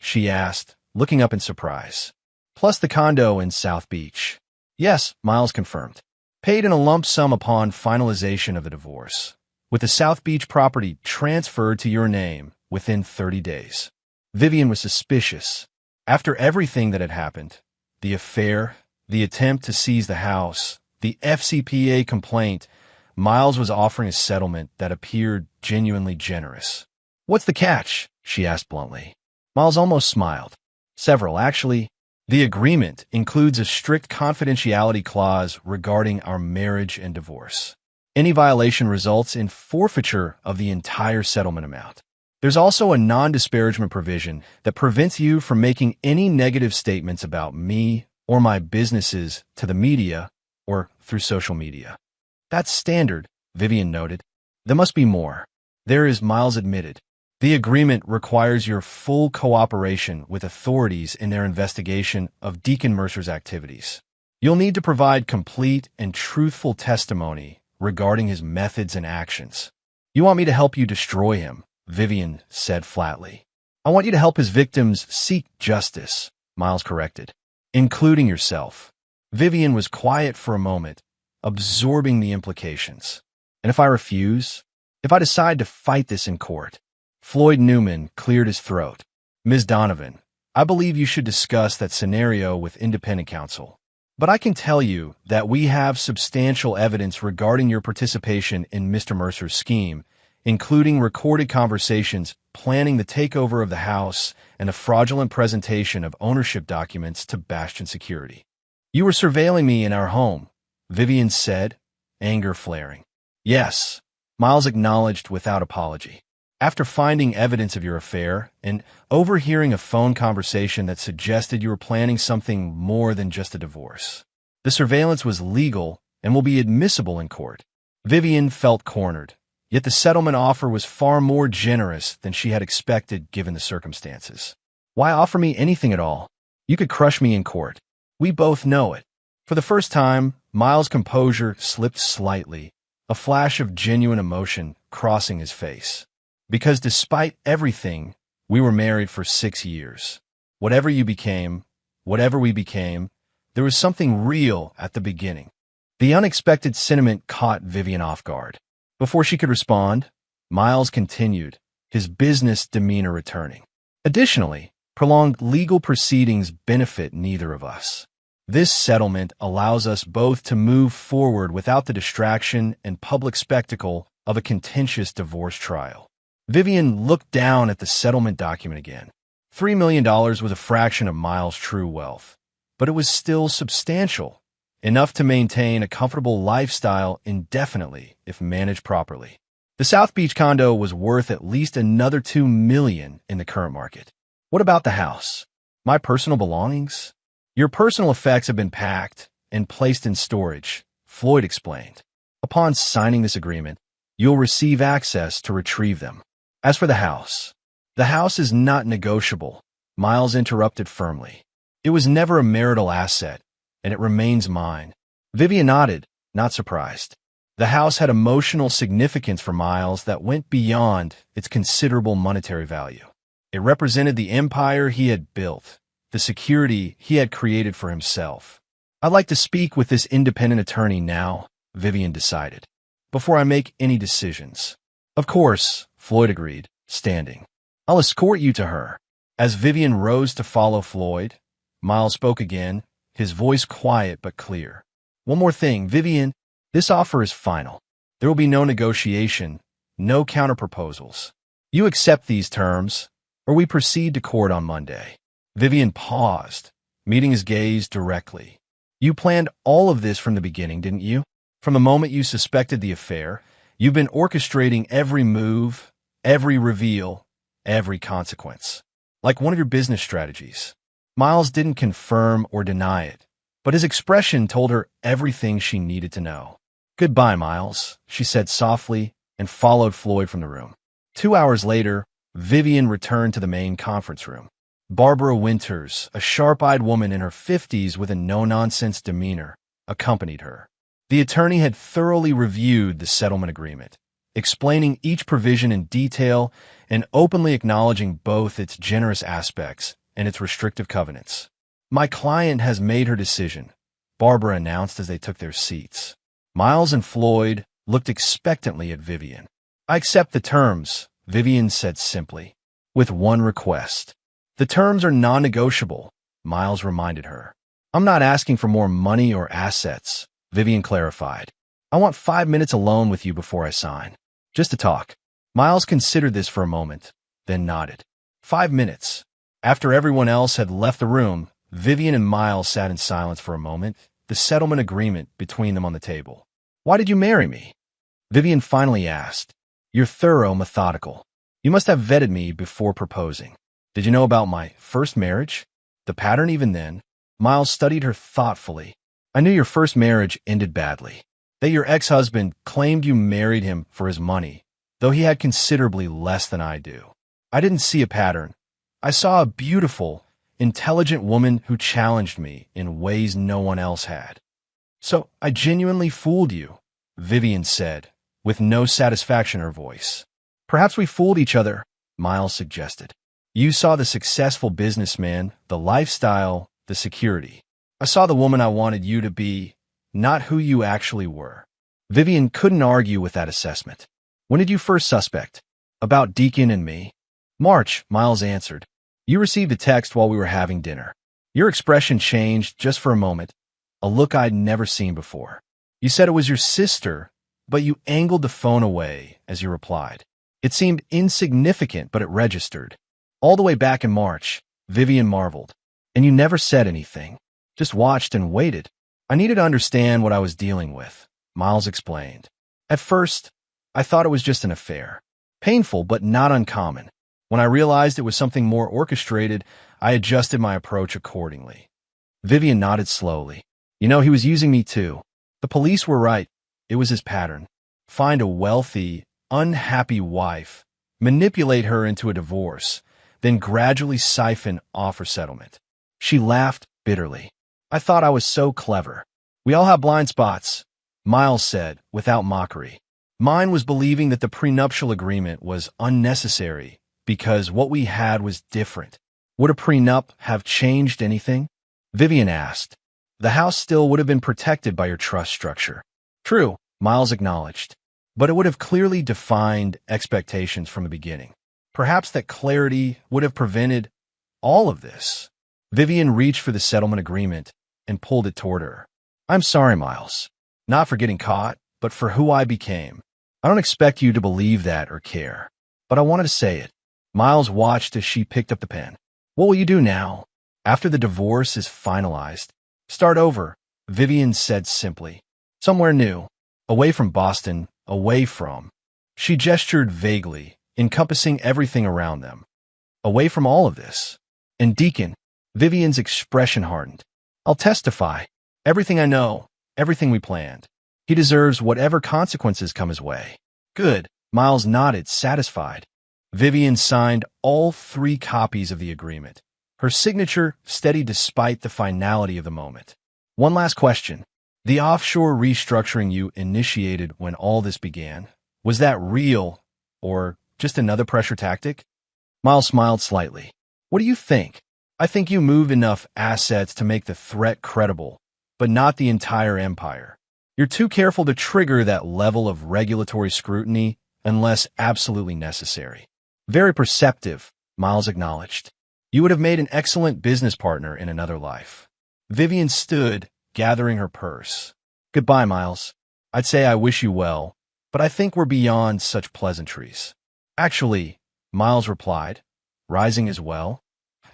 She asked, looking up in surprise. "Plus the condo in South Beach." "Yes," Miles confirmed. "Paid in a lump sum upon finalization of the divorce, with the South Beach property transferred to your name within 30 days. Vivian was suspicious. After everything that had happened, the affair, the attempt to seize the house, the FCPA complaint, Miles was offering a settlement that appeared genuinely generous. "What's the catch?" she asked bluntly. Miles almost smiled. "Several, actually. The agreement includes a strict confidentiality clause regarding our marriage and divorce. Any violation results in forfeiture of the entire settlement amount. There's also a non-disparagement provision that prevents you from making any negative statements about me or my businesses to the media or through social media." "That's standard," Vivian noted. "There must be more." "There is," Miles admitted. "The agreement requires your full cooperation with authorities in their investigation of Deacon Mercer's activities. You'll need to provide complete and truthful testimony regarding his methods and actions." "You want me to help you destroy him?" Vivian said flatly. I want you to help his victims seek justice, Miles corrected, including yourself. Vivian was quiet for a moment, absorbing the implications. And if I refuse? If I decide to fight this in court? Floyd Newman cleared his throat. Ms. Donovan, I believe you should discuss that scenario with independent counsel. But I can tell you that we have substantial evidence regarding your participation in Mr. Mercer's scheme, including recorded conversations planning the takeover of the house and a fraudulent presentation of ownership documents to Bastion Security. You were surveilling me in our home, Vivian said, anger flaring. Yes, Miles acknowledged without apology. After finding evidence of your affair and overhearing a phone conversation that suggested you were planning something more than just a divorce. The surveillance was legal and will be admissible in court. Vivian felt cornered, yet the settlement offer was far more generous than she had expected given the circumstances. Why offer me anything at all? You could crush me in court. We both know it. For the first time, Miles' composure slipped slightly, a flash of genuine emotion crossing his face. Because despite everything, we were married for 6 years. Whatever we became, there was something real at the beginning. The unexpected sentiment caught Vivian off guard. Before she could respond, Miles continued, his business demeanor returning. Additionally, prolonged legal proceedings benefit neither of us. This settlement allows us both to move forward without the distraction and public spectacle of a contentious divorce trial. Vivian looked down at the settlement document again. $3 million was a fraction of Miles' true wealth, but it was still substantial, enough to maintain a comfortable lifestyle indefinitely if managed properly. The South Beach condo was worth at least another $2 million in the current market. What about the house? My personal belongings? Your personal effects have been packed and placed in storage, Floyd explained. Upon signing this agreement, you'll receive access to retrieve them. As for the house is not negotiable, Miles interrupted firmly. It was never a marital asset, and it remains mine. Vivian nodded, not surprised. The house had emotional significance for Miles that went beyond its considerable monetary value. It represented the empire he had built, the security he had created for himself. I'd like to speak with this independent attorney now, Vivian decided, before I make any decisions. Of course, Floyd agreed, standing. I'll escort you to her. As Vivian rose to follow Floyd, Miles spoke again, his voice quiet but clear. One more thing, Vivian, this offer is final. There will be no negotiation, no counterproposals. You accept these terms, or we proceed to court on Monday. Vivian paused, meeting his gaze directly. You planned all of this from the beginning, didn't you? From the moment you suspected the affair, you've been orchestrating every move, every reveal, every consequence. Like one of your business strategies. Miles didn't confirm or deny it, but his expression told her everything she needed to know. Goodbye, Miles, she said softly and followed Floyd from the room. 2 hours later, Vivian returned to the main conference room. Barbara Winters, a sharp-eyed woman in her 50s with a no-nonsense demeanor, accompanied her. The attorney had thoroughly reviewed the settlement agreement, explaining each provision in detail and openly acknowledging both its generous aspects and its restrictive covenants. My client has made her decision, Barbara announced as they took their seats. Miles and Floyd looked expectantly at Vivian. I accept the terms, Vivian said simply, with one request. The terms are non-negotiable, Miles reminded her. I'm not asking for more money or assets, Vivian clarified. I want 5 minutes alone with you before I sign. Just to talk. Miles considered this for a moment, then nodded. 5 minutes. After everyone else had left the room, Vivian and Miles sat in silence for a moment, the settlement agreement between them on the table. Why did you marry me? Vivian finally asked. You're thorough, methodical. You must have vetted me before proposing. Did you know about my first marriage? The pattern even then? Miles studied her thoughtfully. I knew your first marriage ended badly. That your ex-husband claimed you married him for his money, though he had considerably less than I do. I didn't see a pattern. I saw a beautiful, intelligent woman who challenged me in ways no one else had. So I genuinely fooled you, Vivian said, with no satisfaction in her voice. Perhaps we fooled each other, Miles suggested. You saw the successful businessman, the lifestyle, the security. I saw the woman I wanted you to be, not who you actually were. Vivian couldn't argue with that assessment. When did you first suspect? About Deacon and me? March, Miles answered. You received a text while we were having dinner. Your expression changed just for a moment, a look I'd never seen before. You said it was your sister, but you angled the phone away as you replied. It seemed insignificant, but it registered. All the way back in March, Vivian marveled. And you never said anything, just watched and waited. I needed to understand what I was dealing with, Miles explained. At first, I thought it was just an affair. Painful, but not uncommon. When I realized it was something more orchestrated, I adjusted my approach accordingly. Vivian nodded slowly. You know, he was using me too. The police were right. It was his pattern. Find a wealthy, unhappy wife, manipulate her into a divorce, then gradually siphon off her settlement. She laughed bitterly. I thought I was so clever. We all have blind spots, Miles said, without mockery. Mine was believing that the prenuptial agreement was unnecessary because what we had was different. Would a prenup have changed anything? Vivian asked. The house still would have been protected by your trust structure. True, Miles acknowledged, but it would have clearly defined expectations from the beginning. Perhaps that clarity would have prevented all of this. Vivian reached for the settlement agreement and pulled it toward her. I'm sorry, Miles. Not for getting caught, but for who I became. I don't expect you to believe that or care, but I wanted to say it. Miles watched as she picked up the pen. What will you do now? After the divorce is finalized? Start over, Vivian said simply. Somewhere new. Away from Boston, away from. She gestured vaguely, encompassing everything around them. Away from all of this. And Deacon, Vivian's expression hardened. I'll testify. Everything I know, everything we planned. He deserves whatever consequences come his way. Good, Miles nodded, satisfied. Vivian signed all 3 copies of the agreement. Her signature steady despite the finality of the moment. One last question. The offshore restructuring you initiated when all this began, was that real or just another pressure tactic? Miles smiled slightly. What do you think? I think you moved enough assets to make the threat credible, but not the entire empire. You're too careful to trigger that level of regulatory scrutiny unless absolutely necessary. Very perceptive, Miles acknowledged. You would have made an excellent business partner in another life. Vivian stood, gathering her purse. Goodbye, Miles. I'd say I wish you well, but I think we're beyond such pleasantries. Actually, Miles replied, rising as well.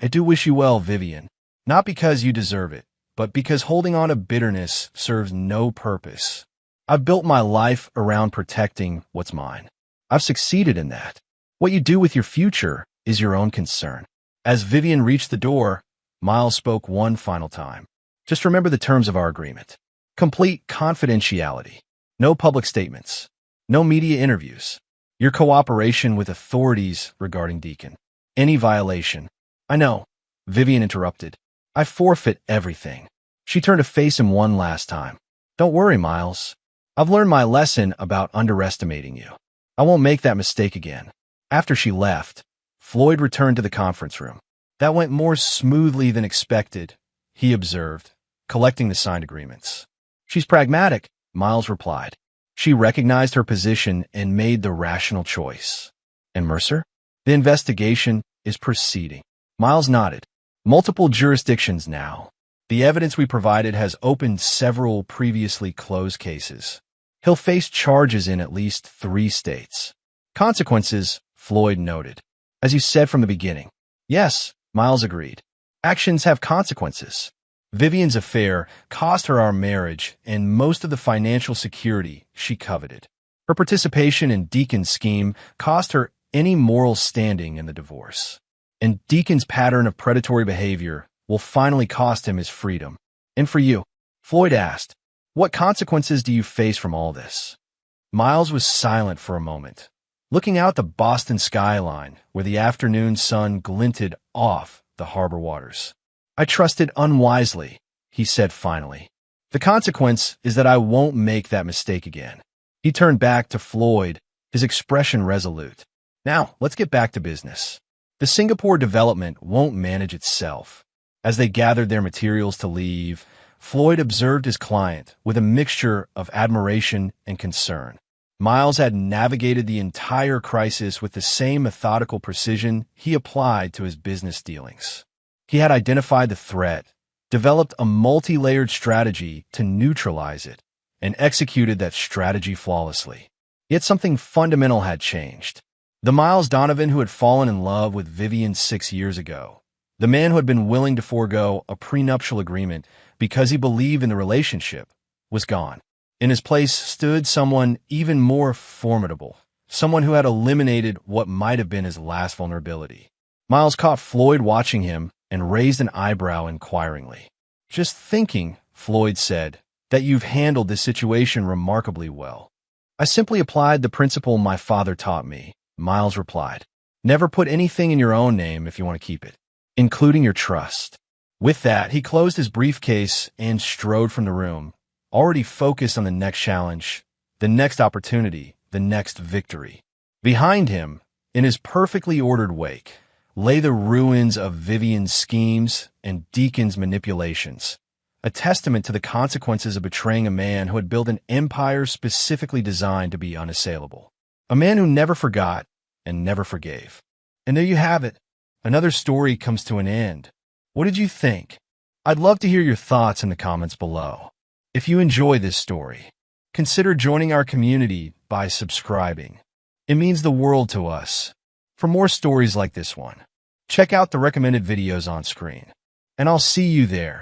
I do wish you well, Vivian. Not because you deserve it, but because holding on to bitterness serves no purpose. I've built my life around protecting what's mine. I've succeeded in that. What you do with your future is your own concern. As Vivian reached the door, Miles spoke one final time. Just remember the terms of our agreement. Complete confidentiality. No public statements. No media interviews. Your cooperation with authorities regarding Deacon. Any violation. I know, Vivian interrupted. I forfeit everything. She turned to face him one last time. Don't worry, Miles. I've learned my lesson about underestimating you. I won't make that mistake again. After she left, Floyd returned to the conference room. That went more smoothly than expected, he observed, collecting the signed agreements. She's pragmatic, Miles replied. She recognized her position and made the rational choice. And Mercer? The investigation is proceeding. Miles nodded. Multiple jurisdictions now. The evidence we provided has opened several previously closed cases. He'll face charges in at least 3 states. Consequences, Floyd noted. As you said from the beginning. Yes, Miles agreed. Actions have consequences. Vivian's affair cost her our marriage and most of the financial security she coveted. Her participation in Deacon's scheme cost her any moral standing in the divorce. And Deacon's pattern of predatory behavior will finally cost him his freedom. And for you, Floyd asked, what consequences do you face from all this? Miles was silent for a moment, looking out the Boston skyline where the afternoon sun glinted off the harbor waters. I trusted unwisely, he said finally. The consequence is that I won't make that mistake again. He turned back to Floyd, his expression resolute. Now, let's get back to business. The Singapore development won't manage itself. As they gathered their materials to leave, Floyd observed his client with a mixture of admiration and concern. Miles had navigated the entire crisis with the same methodical precision he applied to his business dealings. He had identified the threat, developed a multi-layered strategy to neutralize it, and executed that strategy flawlessly. Yet something fundamental had changed. The Miles Donovan who had fallen in love with Vivian 6 years ago, the man who had been willing to forego a prenuptial agreement because he believed in the relationship, was gone. In his place stood someone even more formidable, someone who had eliminated what might have been his last vulnerability. Miles caught Floyd watching him and raised an eyebrow inquiringly. "Just thinking," Floyd said, "that you've handled this situation remarkably well." "I simply applied the principle my father taught me," Miles replied. "Never put anything in your own name if you want to keep it, including your trust." With that, he closed his briefcase and strode from the room, already focused on the next challenge, the next opportunity, the next victory. Behind him, in his perfectly ordered wake, lay the ruins of Vivian's schemes and Deacon's manipulations, a testament to the consequences of betraying a man who had built an empire specifically designed to be unassailable. A man who never forgot and never forgave. And there you have it. Another story comes to an end. What did you think? I'd love to hear your thoughts in the comments below. If you enjoy this story, consider joining our community by subscribing. It means the world to us. For more stories like this one, check out the recommended videos on screen. And I'll see you there.